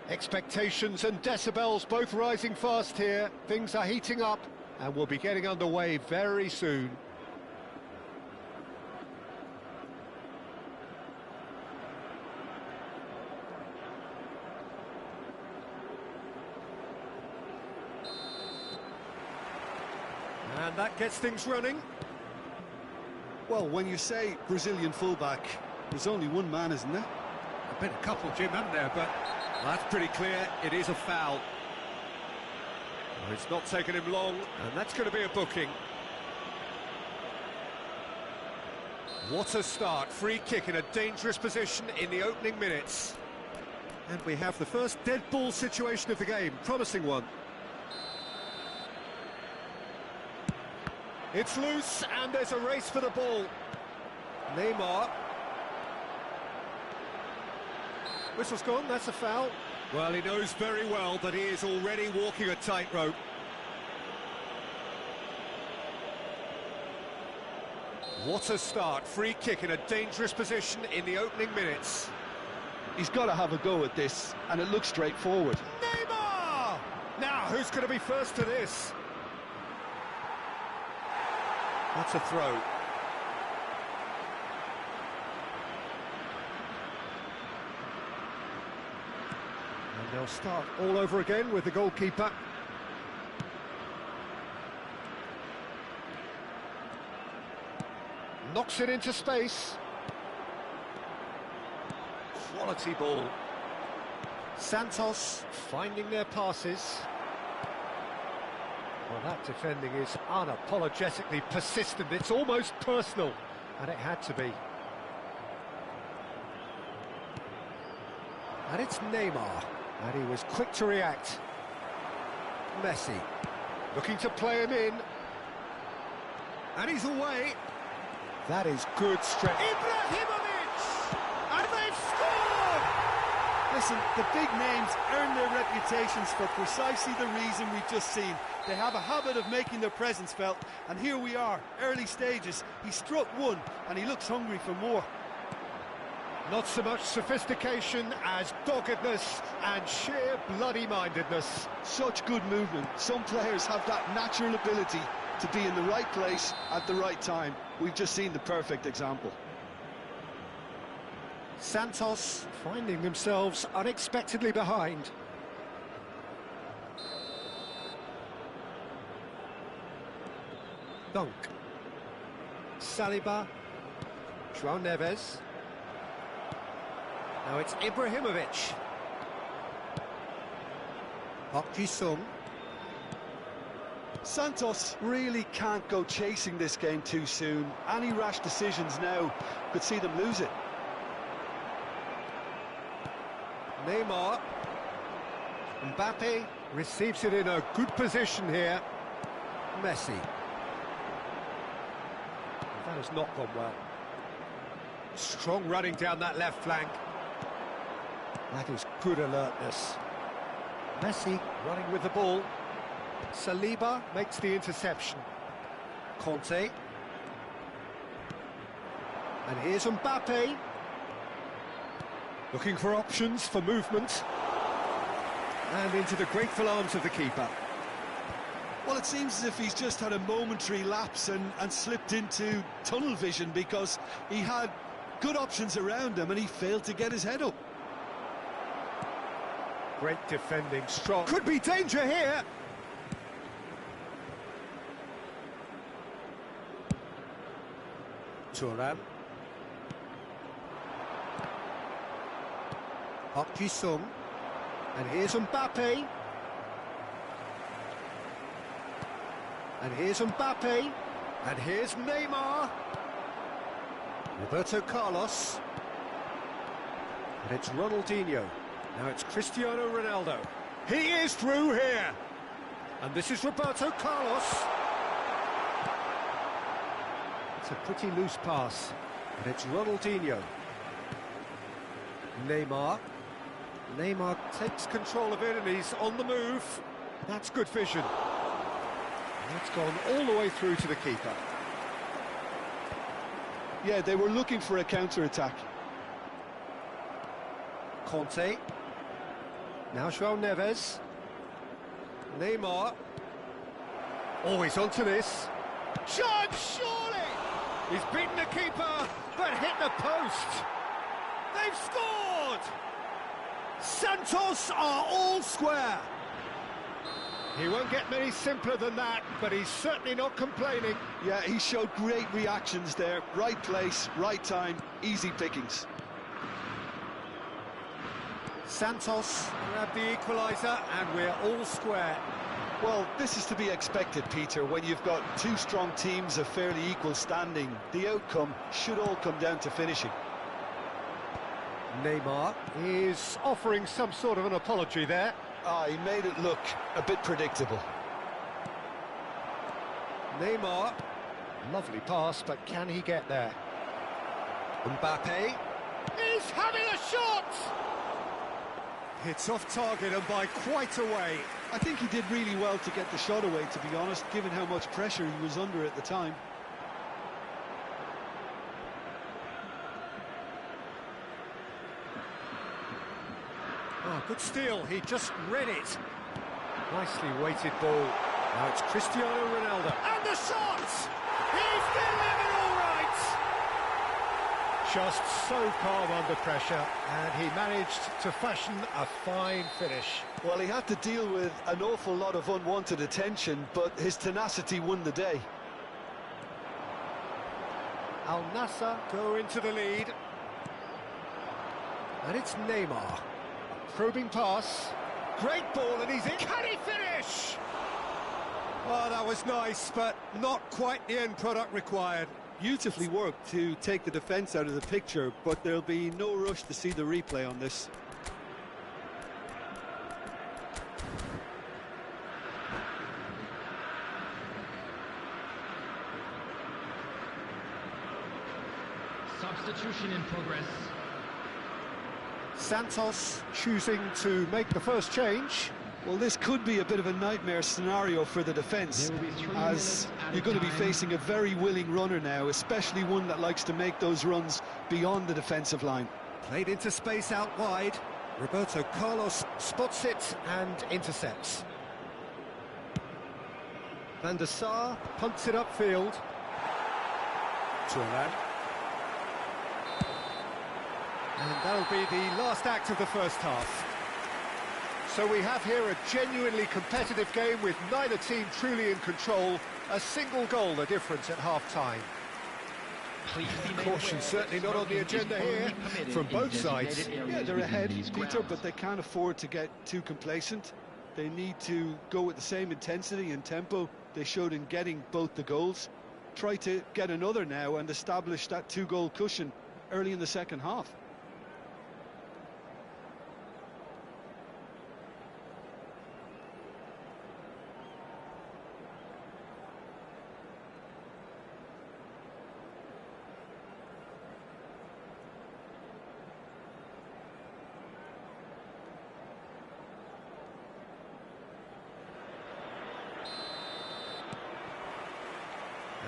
Expectations and decibels both rising fast here. Things are heating up and we'll be getting underway very soon. And that gets things running. Well, when you say Brazilian fullback, there's only one man, isn't there? There've been a couple, Jim, haven't there? But that's pretty clear. It is a foul. Well, it's not taken him long, and that's going to be a booking. What a start. Free kick in a dangerous position in the opening minutes. And we have the first dead ball situation of the game. Promising one. It's loose, and there's a race for the ball. Neymar. Whistle's gone, that's a foul. Well, he knows very well that he is already walking a tightrope. What a start. Free kick in a dangerous position in the opening minutes. He's got to have a go at this, and it looks straightforward. Neymar! Now, who's going to be first to this? That's a throw. And they'll start all over again with the goalkeeper. Knocks it into space. Quality ball. Santos finding their passes. Well, that defending is unapologetically persistent. It's almost personal, and it had to be. And it's Neymar, and he was quick to react. Messi, looking to play him in. And he's away. That is good strength. Ibrahimovic! And they've scored! Listen, the big names earn their reputations for precisely the reason we've just seen. They have a habit of making their presence felt, and here we are, early stages. He struck one, and he looks hungry for more. Not so much sophistication as doggedness and sheer bloody-mindedness. Such good movement. Some players have that natural ability to be in the right place at the right time. We've just seen the perfect example. Santos finding themselves unexpectedly behind. Dunk. Saliba. João Neves. Now it's Ibrahimovic. Park Ji-sung. Santos really can't go chasing this game too soon. Any rash decisions now could see them lose it. Neymar. Mbappe receives it in a good position here. Messi. That has not gone well. Strong running down that left flank. That is good alertness. Messi running with the ball. Saliba makes the interception. Conte. And here's Mbappe. Looking for options for movement. And into the grateful arms of the keeper. Well, it seems as if he's just had a momentary lapse and slipped into tunnel vision, because he had good options around him and he failed to get his head up. Great defending, strong. Could be danger here. Thuram. Park Ji-sung. And here's Mbappe. And here's Mbappe. And here's Neymar. Roberto Carlos. And it's Ronaldinho. Now it's Cristiano Ronaldo. He is through here. And this is Roberto Carlos. It's a pretty loose pass. And it's Ronaldinho. Neymar. Neymar takes control of it and he's on the move. That's good vision. And it's gone all the way through to the keeper. Yeah, they were looking for a counter-attack. Conte. Now João Neves. Neymar. Always onto this. Chance, surely! He's beaten the keeper, but hit the post. They've scored! Santos are all square. He won't get many simpler than that, but he's certainly not complaining. Yeah, he showed great reactions there. Right place, right time, easy pickings. Santos grabbed the equaliser, and we're all square. Well, this is to be expected, Peter. When you've got two strong teams of fairly equal standing, the outcome should all come down to finishing. Neymar is offering some sort of an apology there. He made it look a bit predictable. Neymar, lovely pass, but can he get there? Mbappe is having a shot! It's off target and by quite a way. I think he did really well to get the shot away, to be honest, given how much pressure he was under at the time. Oh, good steal, he just read it. Nicely weighted ball. Now it's Cristiano Ronaldo. And the shot! He's delivered all right! Just so calm under pressure, and he managed to fashion a fine finish. Well, he had to deal with an awful lot of unwanted attention, but his tenacity won the day. Al Nassr go into the lead. And it's Neymar. Probing pass. Great ball, and he's in. Can he finish? Oh, that was nice, but not quite the end product required. Beautifully worked to take the defence out of the picture, but there'll be no rush to see the replay on this. Substitution in progress. Santos choosing to make the first change. Well, this could be a bit of a nightmare scenario for the defence, as you're going to be facing a very willing runner now, especially one that likes to make those runs beyond the defensive line. Played into space out wide. Roberto Carlos spots it and intercepts. Van der Sar punts it upfield. Turan. And that'll be the last act of the first half. So we have here a genuinely competitive game with neither team truly in control. A single goal the difference at half-time. Caution certainly not on the agenda here from both sides. Yeah, they're ahead, Peter, but they can't afford to get too complacent. They need to go with the same intensity and tempo they showed in getting both the goals. Try to get another now and establish that two-goal cushion early in the second half.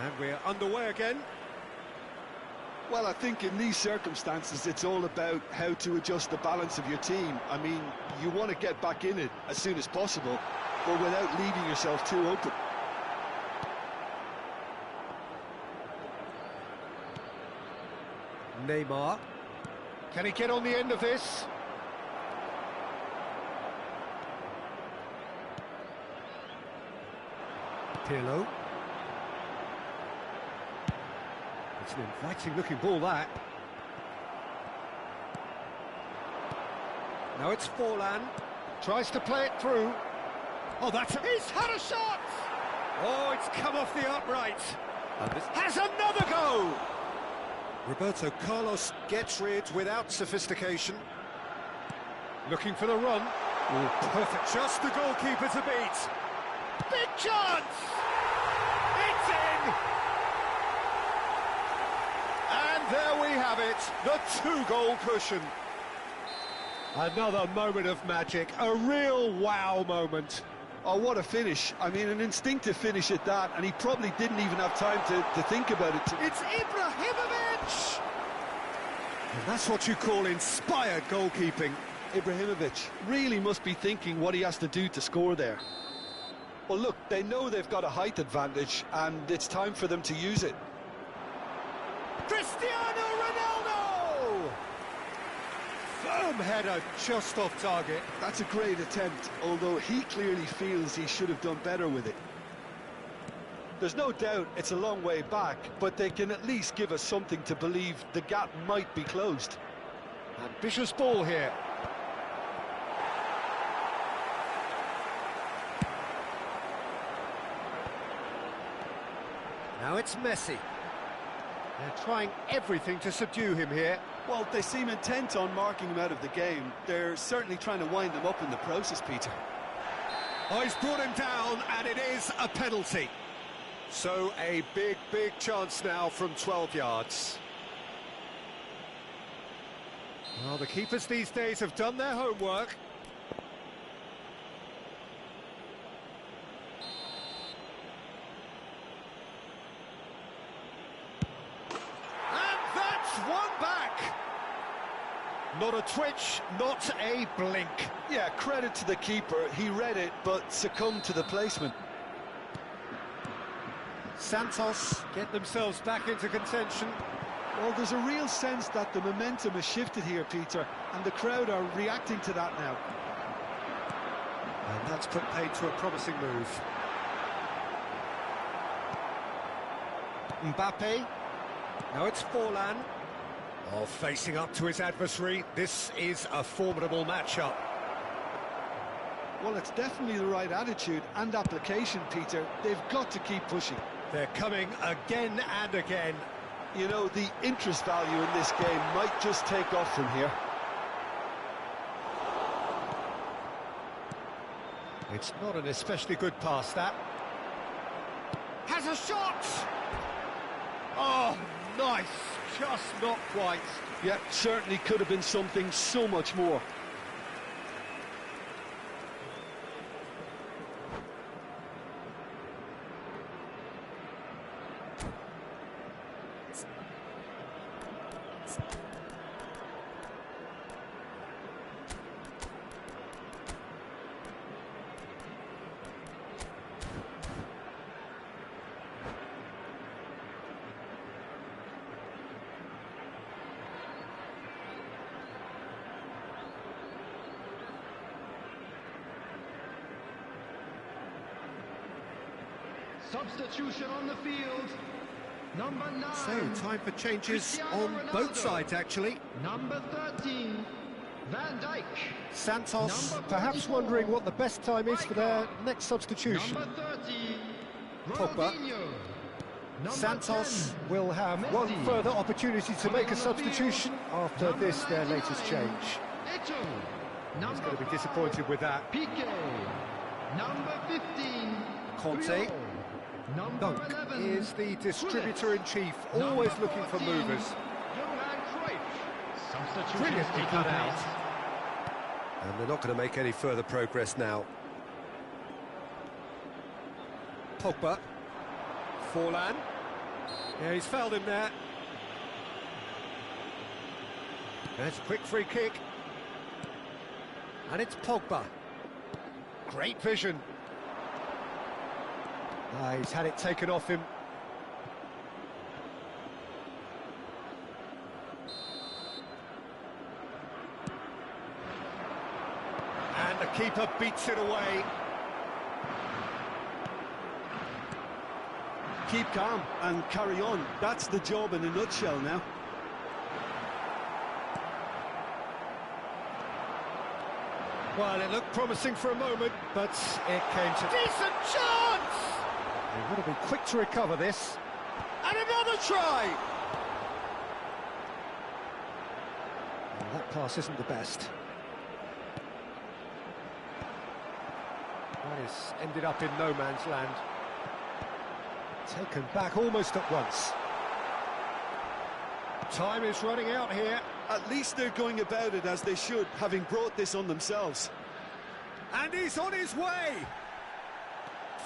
And we're underway again. Well, I think in these circumstances, it's all about how to adjust the balance of your team. I mean, you want to get back in it as soon as possible, but without leaving yourself too open. Neymar. Can he get on the end of this? Pirlo. It's an inviting-looking ball, that. Now it's Forlan. Tries to play it through. Oh, that's... He's had a shot! Oh, it's come off the upright. And this has another go! Roberto Carlos gets rid without sophistication. Looking for the run. Oh, perfect. Just the goalkeeper to beat. Big chance! It's in! And there we have it, the two-goal cushion. Another moment of magic, a real wow moment. Oh, what a finish. I mean, an instinctive finish at that, and he probably didn't even have time to think about it. It's Ibrahimovic! And that's what you call inspired goalkeeping. Ibrahimovic really must be thinking what he has to do to score there. Well, look, they know they've got a height advantage, and it's time for them to use it. Cristiano Ronaldo! Firm header, just off target. That's a great attempt, although he clearly feels he should have done better with it. There's no doubt it's a long way back, but they can at least give us something to believe the gap might be closed. Ambitious ball here. Now it's Messi. They're trying everything to subdue him here. Well, they seem intent on marking him out of the game. They're certainly trying to wind him up in the process, Peter. Oh, he's brought him down, and it is a penalty. So a big chance now from 12 yards. Well, the keepers these days have done their homework. One back. Not a twitch, not a blink. Yeah, credit to the keeper. He read it, but succumbed to the placement. Santos get themselves back into contention. Well, there's a real sense that the momentum has shifted here, Peter, and the crowd are reacting to that now. And that's put paid to a promising move. Mbappe. Now it's Forlan. Oh, facing up to his adversary, this is a formidable matchup. Well, it's definitely the right attitude and application, Peter. They've got to keep pushing. They're coming again and again. You know, the interest value in this game might just take off from here. It's not an especially good pass, that. Has a shot! Oh, nice. Just not quite. Yeah, certainly could have been something so much more. Substitution on the field. Number 9. So, time for changes on both sides, actually. Number 13, Van Dijk. Santos perhaps wondering what the best time is for their next substitution. Number 30, Pogba. Ronaldinho. Number Santos 10, will have Messi. one further opportunity to make a On the substitution field, after number this, their latest 99, change. Eto'o. He's Number going to be 5, disappointed with that. Piqué. Number 15, Conte. Puyol. Number Dunk 11 is the distributor-in-chief, always Number looking for 14, movers. Johan Cruyff. Substitution Brilliantly taking cut place. out. And they're not going to make any further progress now. Pogba. Forlan. Yeah, he's fouled him there. There's a quick free kick. And it's Pogba. Great vision. He's had it taken off him. And the keeper beats it away. Keep calm and carry on. That's the job in a nutshell now. Well, it looked promising for a moment, but it came to... Decent chance! They've got to be quick to recover this. And another try! Well, that pass isn't the best. That has ended up in no man's land. Taken back almost at once. Time is running out here. At least they're going about it as they should, having brought this on themselves. And he's on his way!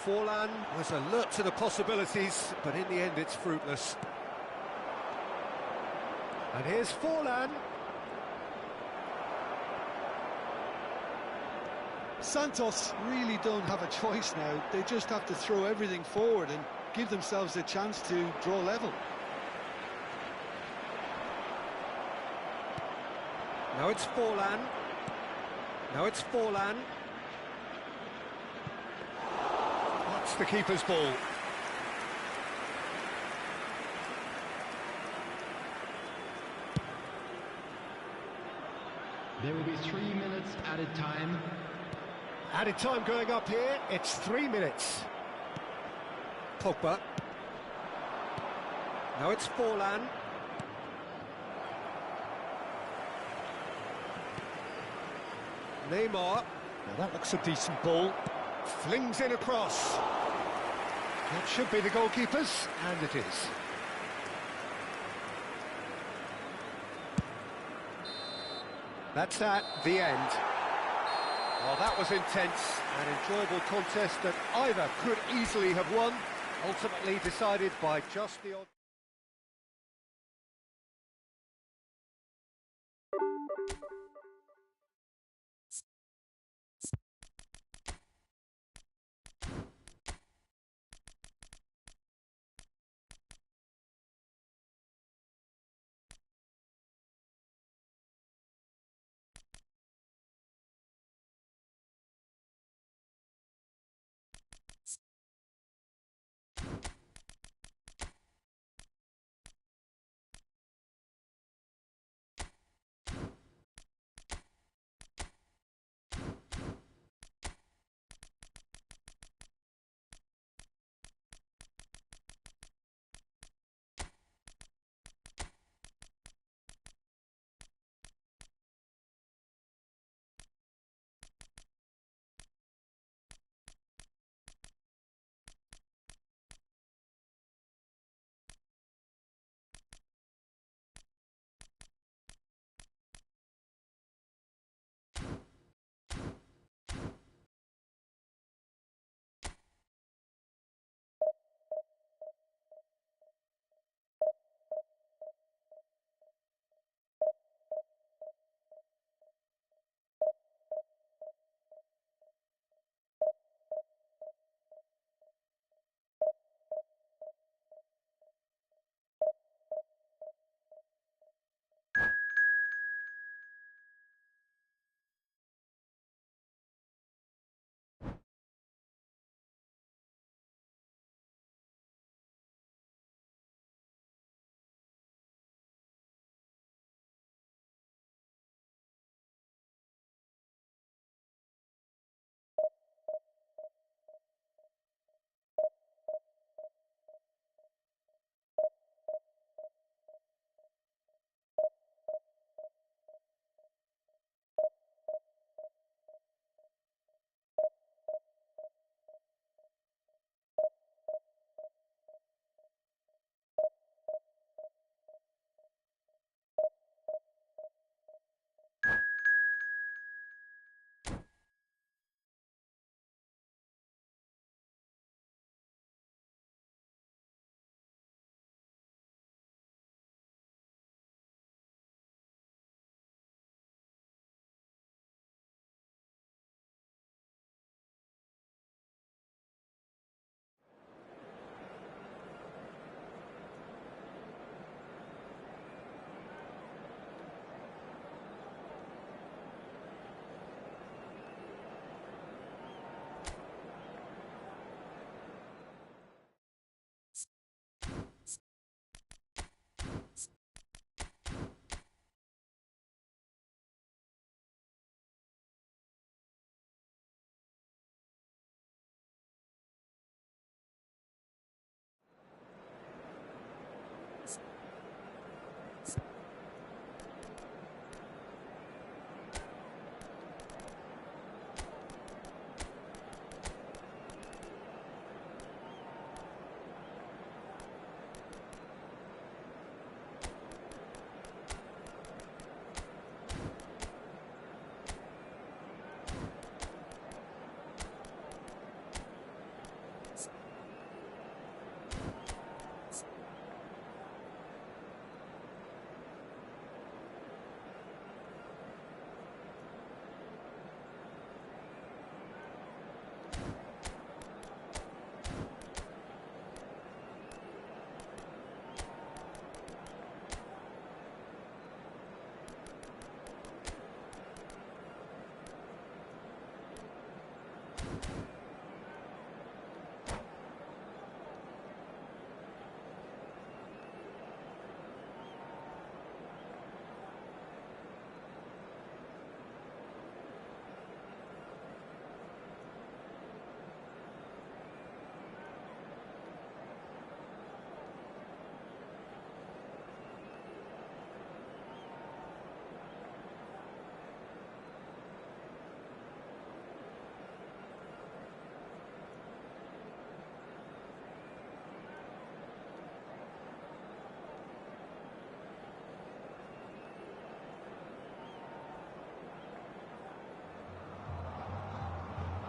Forlan was alert to the possibilities, but in the end it's fruitless. And here's Forlan. Santos really don't have a choice now. They just have to throw everything forward and give themselves a chance to draw level. Now it's Forlan. Now it's Forlan. That's the keeper's ball. There will be 3 minutes added time. Added time going up here, it's 3 minutes. Pogba. Now it's Forlan. Neymar. Now that looks a decent ball. Flings in across. That should be the goalkeeper's, and it is. That's that, the end. Well, that was intense, an enjoyable contest that either could easily have won, ultimately decided by just the odd...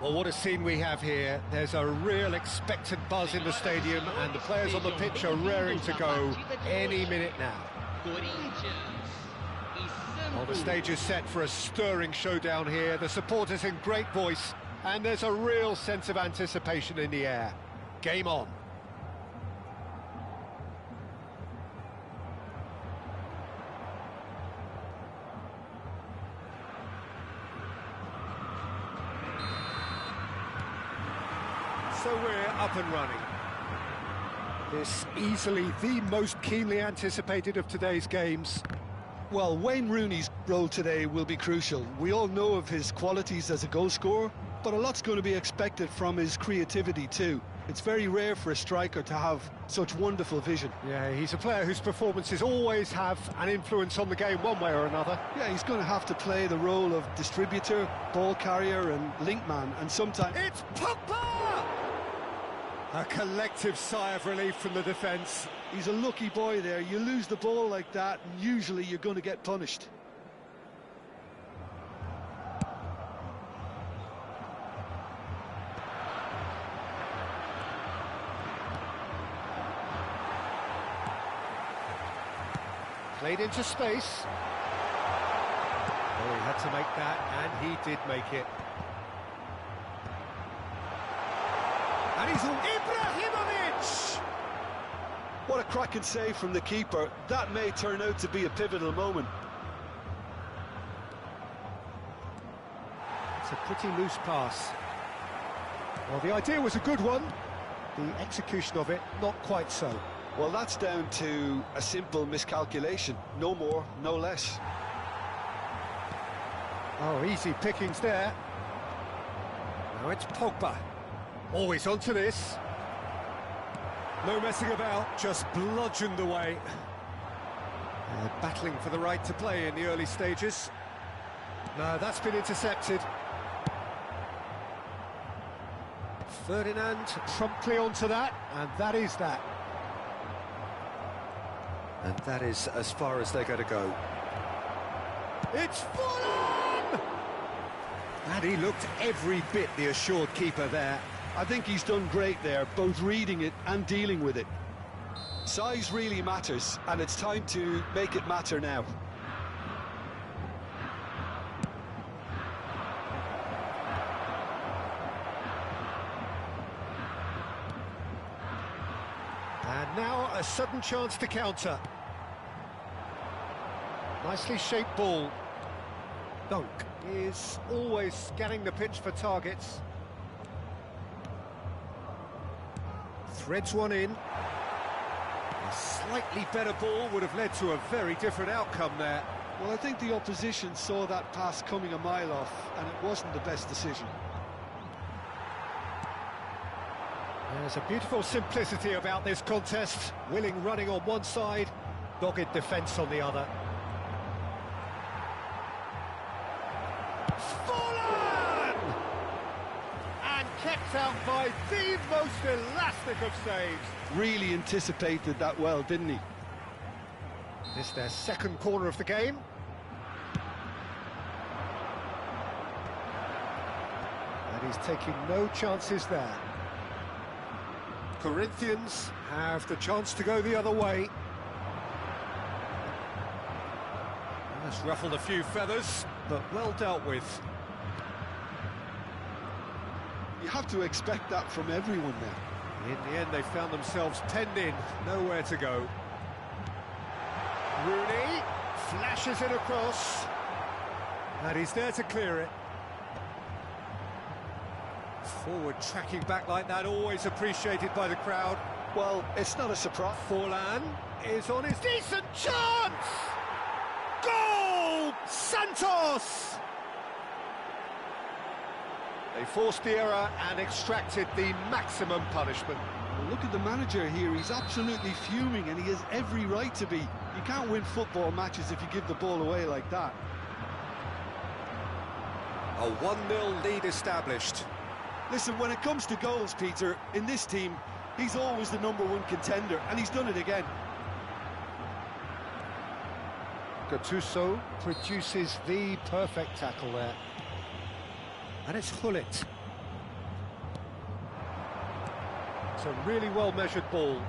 Well, what a scene we have here. There's a real expectant buzz in the stadium, and the players on the pitch are raring to go any minute now. Well, the stage is set for a stirring showdown here. The supporters in great voice, and there's a real sense of anticipation in the air. Game on. So we're up and running. This easily the most keenly anticipated of today's games. Well, Wayne Rooney's role today will be crucial. We all know of his qualities as a goal scorer, but a lot's going to be expected from his creativity too. It's very rare for a striker to have such wonderful vision. Yeah, he's a player whose performances always have an influence on the game one way or another. Yeah, he's going to have to play the role of distributor, ball carrier and link man, and sometimes... It's Pogba! A collective sigh of relief from the defence. He's a lucky boy there. You lose the ball like that, and usually you're going to get punished. Played into space. Oh, he had to make that, and he did make it. And he's Ibrahimovic! What a cracking save from the keeper. That may turn out to be a pivotal moment. It's a pretty loose pass. Well, the idea was a good one. The execution of it, not quite so. Well, that's down to a simple miscalculation. No more, no less. Oh, easy pickings there. Now it's Pogba. Always onto this. No messing about, just bludgeoned away. Battling for the right to play in the early stages. No, that's been intercepted. Ferdinand promptly onto that, and that is that. And that is as far as they're going to go. It's Fulham! And he looked every bit the assured keeper there. I think he's done great there, both reading it and dealing with it. Size really matters, and it's time to make it matter now. And now a sudden chance to counter. Nicely shaped ball. Dunk is always scanning the pitch for targets. Threads one in. A slightly better ball would have led to a very different outcome there. Well, I think the opposition saw that pass coming a mile off, and it wasn't the best decision. There's a beautiful simplicity about this contest. Willing running on one side, dogged defence on the other. Fallen! And kept out by the most elastic of saves. Really anticipated that well, didn't he? This their second corner of the game. And he's taking no chances there. Corinthians have the chance to go the other way. That's ruffled a few feathers, but well dealt with. You have to expect that from everyone now. In the end, they found themselves penned in, nowhere to go. Rooney flashes it across, and he's there to clear it. Forward tracking back like that, always appreciated by the crowd. Well, it's not a surprise. Forlan is on his decent chance! Goal! Santos! They forced the error and extracted the maximum punishment. Well, look at the manager here, he's absolutely fuming and he has every right to be. You can't win football matches if you give the ball away like that. A 1-0 lead established. Listen, when it comes to goals, Peter, in this team, he's always the #1 contender, and he's done it again. Gattuso produces the perfect tackle there. And it's Hullet. It's a really well-measured ball.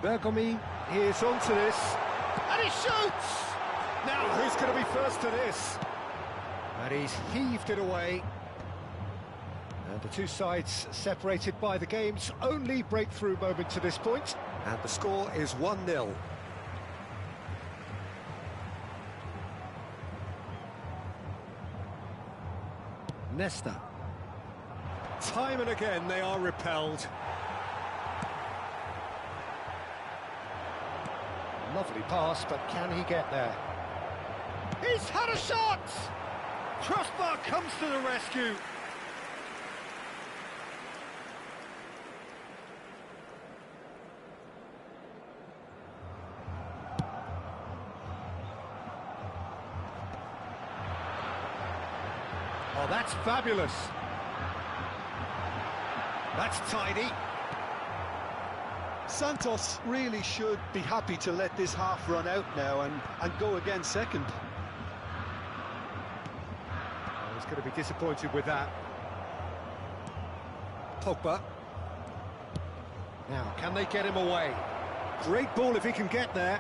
Bergomi is onto this, and he shoots! Now, who's going to be first to this? And he's heaved it away. And the two sides separated by the game's only breakthrough moment to this point. And the score is 1-0. Nesta. Time and again they are repelled. Lovely pass, but can he get there? He's had a shot! Crossbar comes to the rescue. Oh, that's fabulous. That's tidy. Santos really should be happy to let this half run out now and go again second. Oh, he's going to be disappointed with that. Pogba. Now, can they get him away? Great ball if he can get there.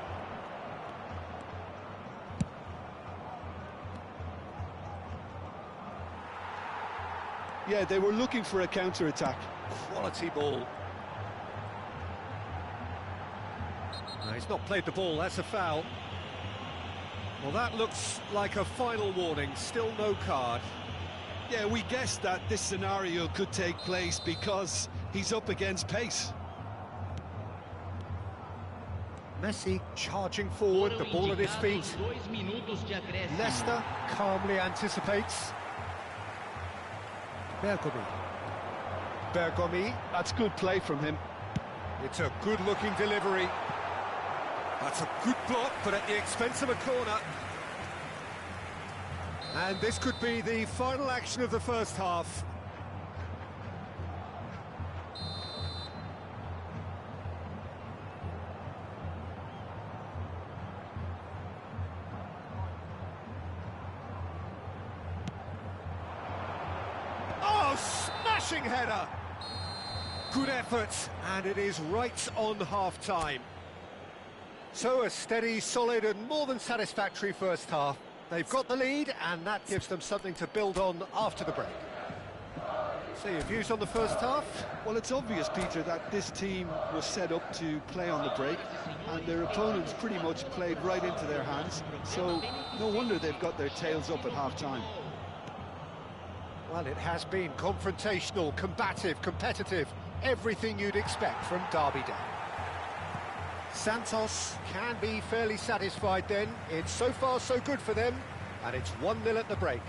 Yeah, they were looking for a counter-attack. Quality ball. No, he's not played the ball, that's a foul. Well, that looks like a final warning, still no card. Yeah, we guessed that this scenario could take place because he's up against pace. Messi charging forward, the ball at his feet. Nesta calmly anticipates. Bergomi. That's good play from him. It's a good-looking delivery. That's a good block, but at the expense of a corner. And this could be the final action of the first half. Oh, smashing header! Good effort, and it is right on half-time. So a steady, solid and more than satisfactory first half. They've got the lead, and that gives them something to build on after the break. So your views on the first half? Well, it's obvious, Peter, that this team was set up to play on the break, and their opponents pretty much played right into their hands, so no wonder they've got their tails up at half-time. Well, it has been confrontational, combative, competitive, everything you'd expect from Derby Day. Santos can be fairly satisfied then. It's so far so good for them, and it's 1-0 at the break.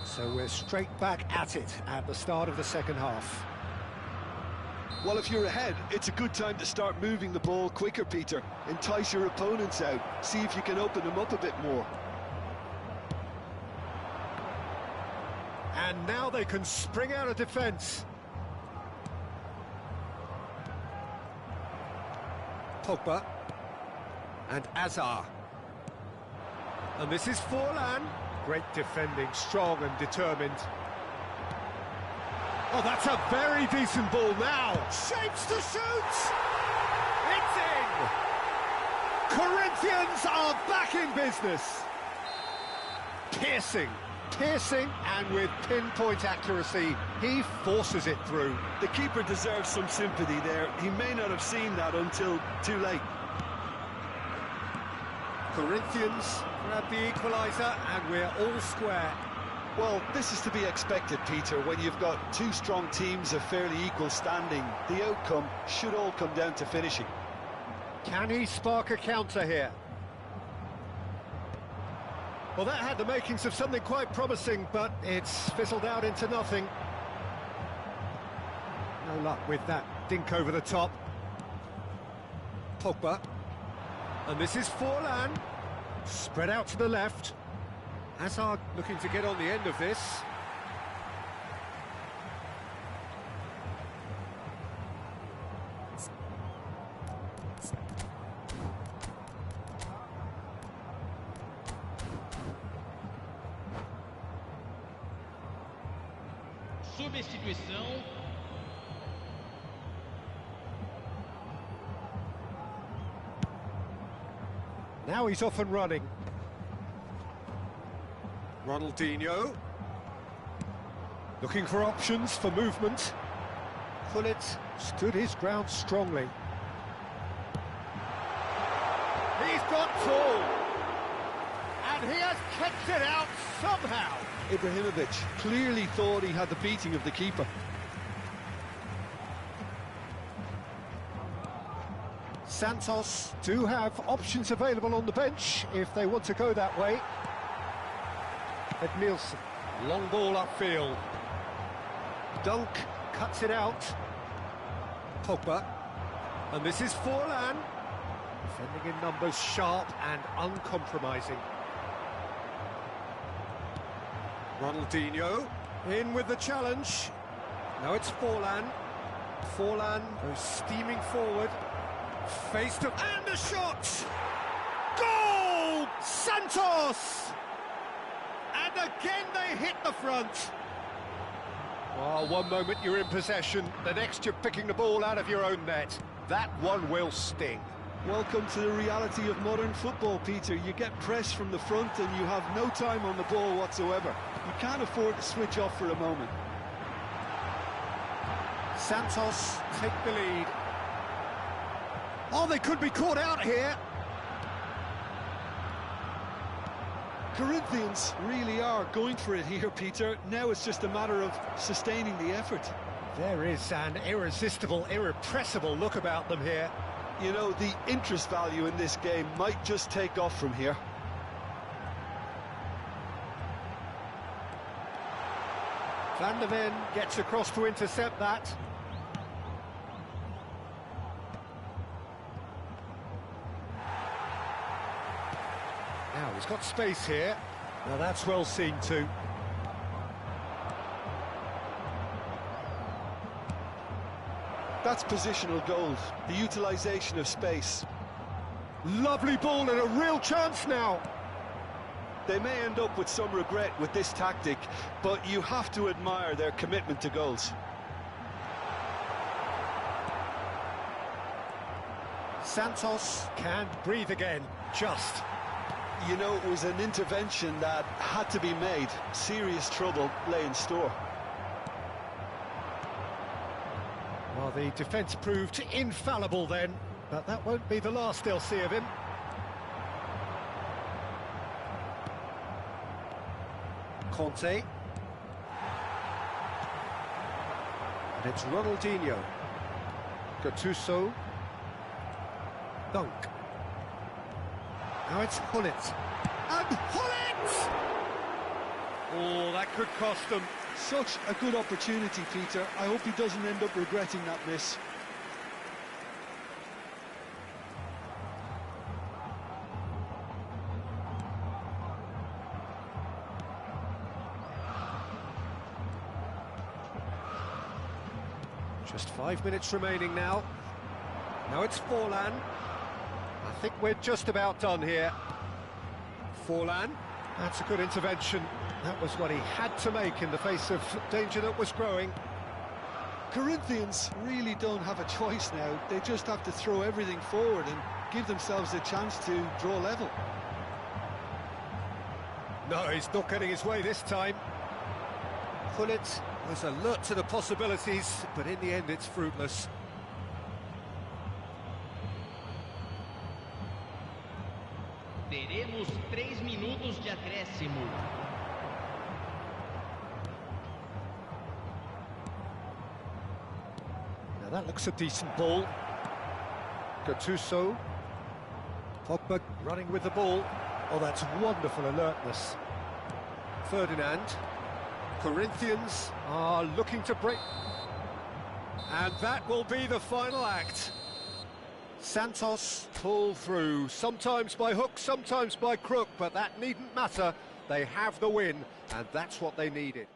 So we're straight back at it at the start of the second half. Well, if you're ahead, it's a good time to start moving the ball quicker, Peter. Entice your opponents out, see if you can open them up a bit more. And now they can spring out of defence. Pogba and Azar. And this is Forlan. Great defending, strong and determined. Oh, that's a very decent ball now. Shapes to shoot! It's in! Corinthians are back in business. Piercing, and with pinpoint accuracy, he forces it through. The keeper deserves some sympathy there. He may not have seen that until too late. Corinthians grab the equaliser, and we're all square. Well, this is to be expected, Peter, when you've got two strong teams of fairly equal standing. The outcome should all come down to finishing. Can he spark a counter here? Well, that had the makings of something quite promising, but it's fizzled out into nothing. No luck with that dink over the top. Pogba. And this is Forlan. Spread out to the left. Hazard looking to get on the end of this. Substituição. Now he's off and running. Ronaldinho. Looking for options for movement. Gullit stood his ground strongly. He's got full. And he has kept it out somehow. Ibrahimovic clearly thought he had the beating of the keeper. Santos do have options available on the bench if they want to go that way. Edmilson, long ball upfield. Dunk cuts it out. Pogba, and this is Forlan. Defending in numbers, sharp and uncompromising. Ronaldinho, in with the challenge. Now it's Forlan. Forlan goes steaming forward. Face to... and a shot! Goal! Santos! And again they hit the front. Well, one moment you're in possession, the next you're picking the ball out of your own net. That one will sting. Welcome to the reality of modern football, Peter. You get pressed from the front and you have no time on the ball whatsoever. You can't afford to switch off for a moment. Santos take the lead. Oh, they could be caught out here. Corinthians really are going for it here, Peter. Now it's just a matter of sustaining the effort. There is an irresistible, irrepressible look about them here. You know, the interest value in this game might just take off from here. Van der Ven gets across to intercept that. Now he's got space here. Now that's well seen too. That's positional goals, the utilisation of space. Lovely ball and a real chance now. They may end up with some regret with this tactic, but you have to admire their commitment to goals. Santos can breathe again, just. You know, it was an intervention that had to be made. Serious trouble lay in store. Well, the defence proved infallible then, but that won't be the last they'll see of him. Conte. And it's Ronaldinho. Gattuso. Dunk. Now it's Gullit. And Gullit! Oh, that could cost them. Such a good opportunity, Peter. I hope he doesn't end up regretting that miss. Just 5 minutes remaining now. Now it's Forlan. I think we're just about done here. Forlan. That's a good intervention. That was what he had to make in the face of danger that was growing. Corinthians really don't have a choice now. They just have to throw everything forward and give themselves a chance to draw level. No, he's not getting his way this time. Gullit was alert to the possibilities, but in the end it's fruitless. Teremos 3 minutos de acréscimo. Now that looks a decent ball. Gattuso. Pogba running with the ball. Oh, that's wonderful alertness. Ferdinand. Corinthians are looking to break. And that will be the final act. Santos pull through, sometimes by hook, sometimes by crook, but that needn't matter. They have the win, and that's what they needed.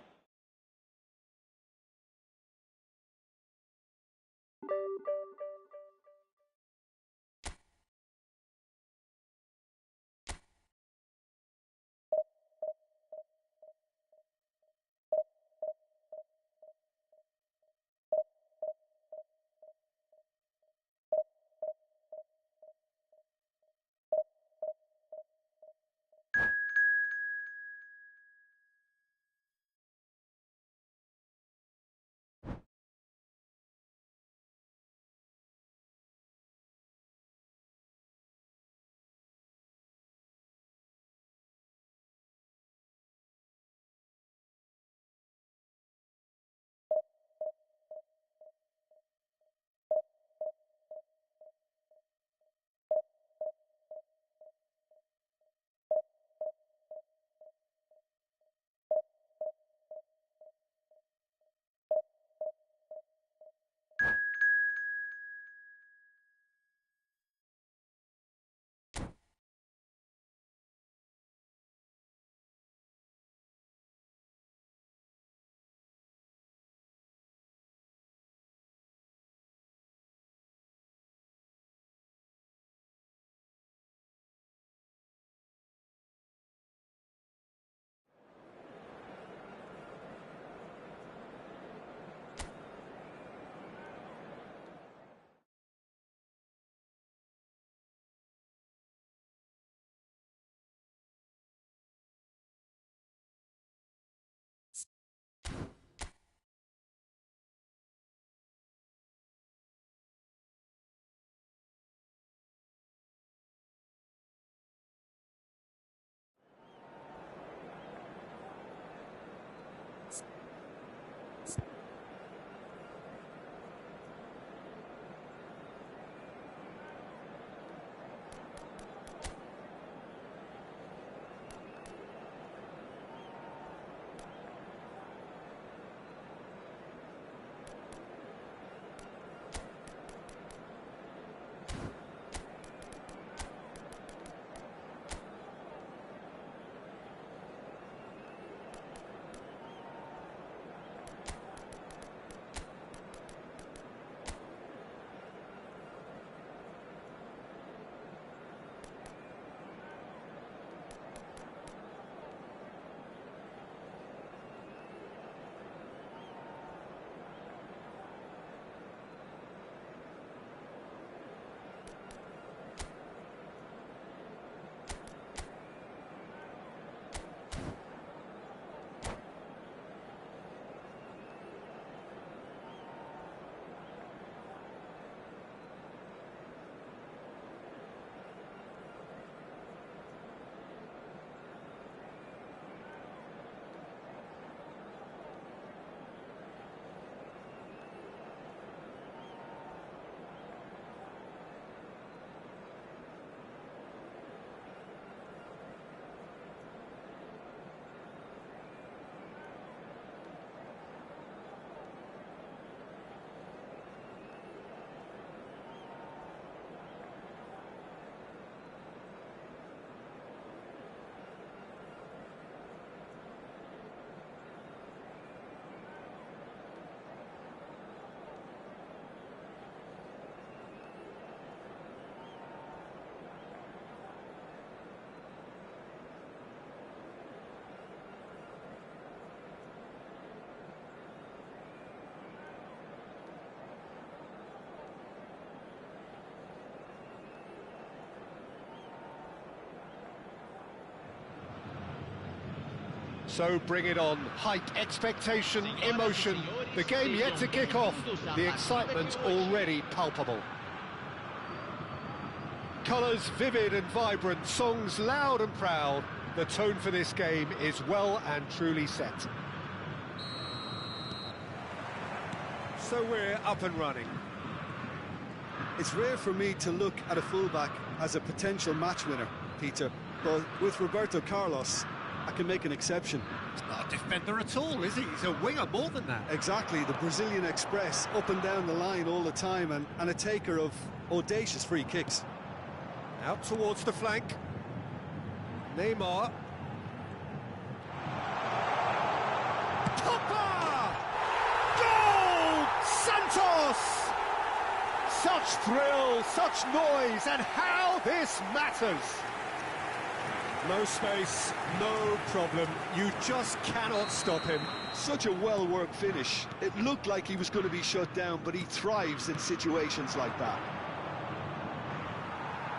So bring it on. Hype, expectation, emotion. The game yet to kick off. The excitement already palpable. Colours vivid and vibrant, songs loud and proud. The tone for this game is well and truly set. So we're up and running. It's rare for me to look at a fullback as a potential match winner, Peter, but with Roberto Carlos, I can make an exception. He's not a defender at all, is he? He's a winger more than that. Exactly, the Brazilian Express, up and down the line all the time, and a taker of audacious free kicks. Out towards the flank. Neymar. Topper! Goal! Santos! Such thrill, such noise, and how this matters! No space, no problem. You just cannot stop him. Such a well-worked finish. It looked like he was going to be shut down, but he thrives in situations like that.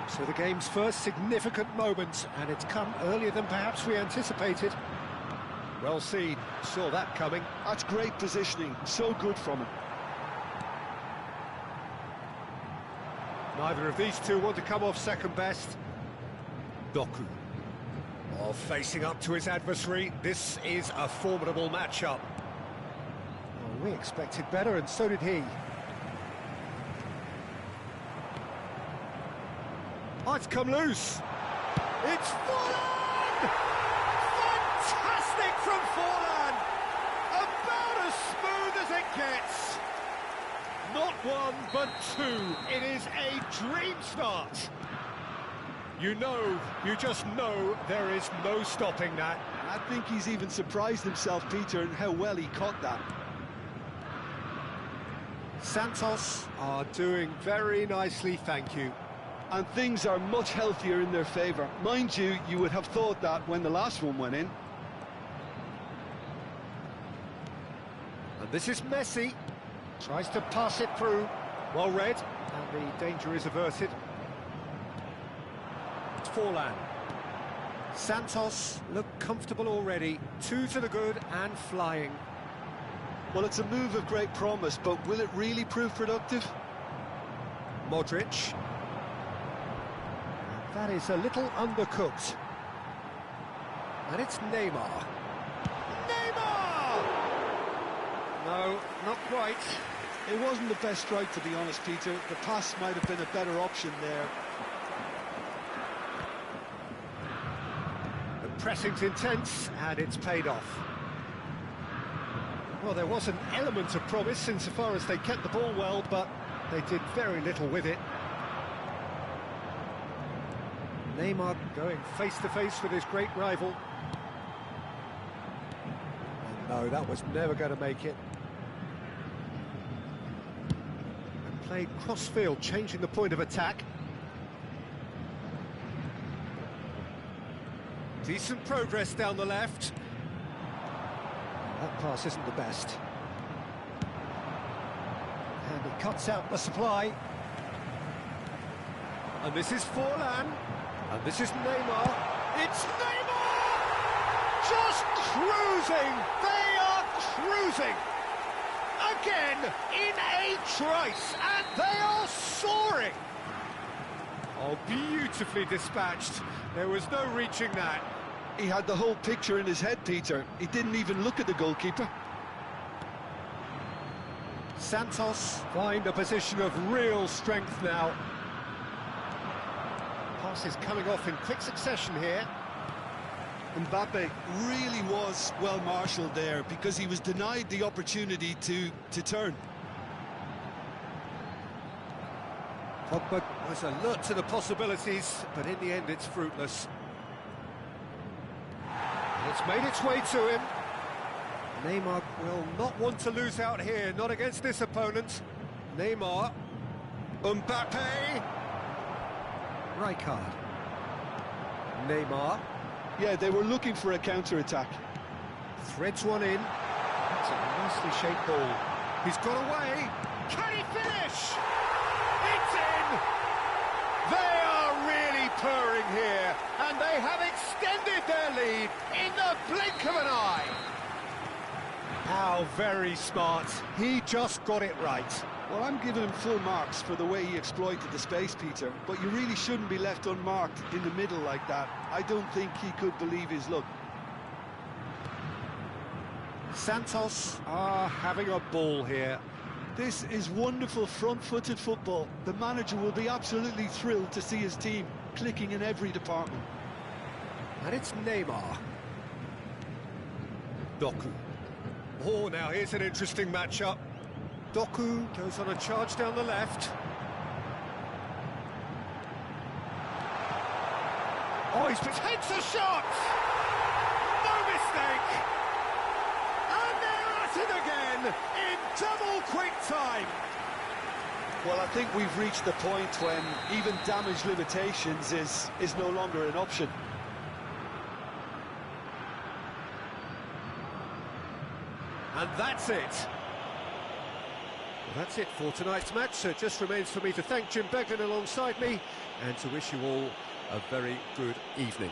So the game's first significant moment, and it's come earlier than perhaps we anticipated. Well seen, saw that coming. That's great positioning, so good from him. Neither of these two want to come off second best. Doku. Oh, facing up to his adversary, this is a formidable matchup. Well, we expected better, and so did he. Oh, it's come loose. It's Forlan! Fantastic from Forlan! About as smooth as it gets. Not one, but two. It is a dream start. You know, you just know there is no stopping that. And I think he's even surprised himself, Peter, in how well he caught that. Santos are doing very nicely, thank you. And things are much healthier in their favour. Mind you, you would have thought that when the last one went in. And this is Messi. Tries to pass it through. Well read. And the danger is averted. It's Forlan. Santos look comfortable already. Two to the good and flying. Well, it's a move of great promise, but will it really prove productive? Modric. That is a little undercooked. And it's Neymar. Neymar! No, not quite. It wasn't the best strike, to be honest, Peter. The pass might have been a better option there. The pressing's intense, and it's paid off. Well, there was an element of promise insofar as they kept the ball well, but they did very little with it. Neymar going face-to-face with his great rival. And no, that was never going to make it. And played cross-field, changing the point of attack. Decent progress down the left. That pass isn't the best. And he cuts out the supply. And this is Forlan. And this is Neymar. It's Neymar! Just cruising! They are cruising! Again, in a trice, and they are soaring! Oh, beautifully dispatched. There was no reaching that. He had the whole picture in his head, Peter. He didn't even look at the goalkeeper. Santos find a position of real strength now. Passes coming off in quick succession here. Mbappe really was well marshalled there because he was denied the opportunity to turn. Pogba was alert to the possibilities, but in the end it's fruitless. It's made its way to him. Neymar will not want to lose out here, not against this opponent. Neymar. Mbappe. Rijkaard. Neymar. Yeah, they were looking for a counter-attack. Threads one in. That's a nicely shaped ball. He's got away. Can he finish? It's in! They are really purring here. And they have extended their lead in the blink of an eye. How very smart. He just got it right. Well, I'm giving him full marks for the way he exploited the space, Peter, but you really shouldn't be left unmarked in the middle like that. I don't think he could believe his luck. Santos are having a ball here. This is wonderful front-footed football. The manager will be absolutely thrilled to see his team clicking in every department. And it's Neymar. Doku. Oh, now here's an interesting matchup. Doku goes on a charge down the left. Oh, he's hits a shot! No mistake! And they're at it again in double quick time. Well, I think we've reached the point when even damage limitations is no longer an option. And that's it. Well, that's it for tonight's match, so it just remains for me to thank Jim Beglin alongside me and to wish you all a very good evening.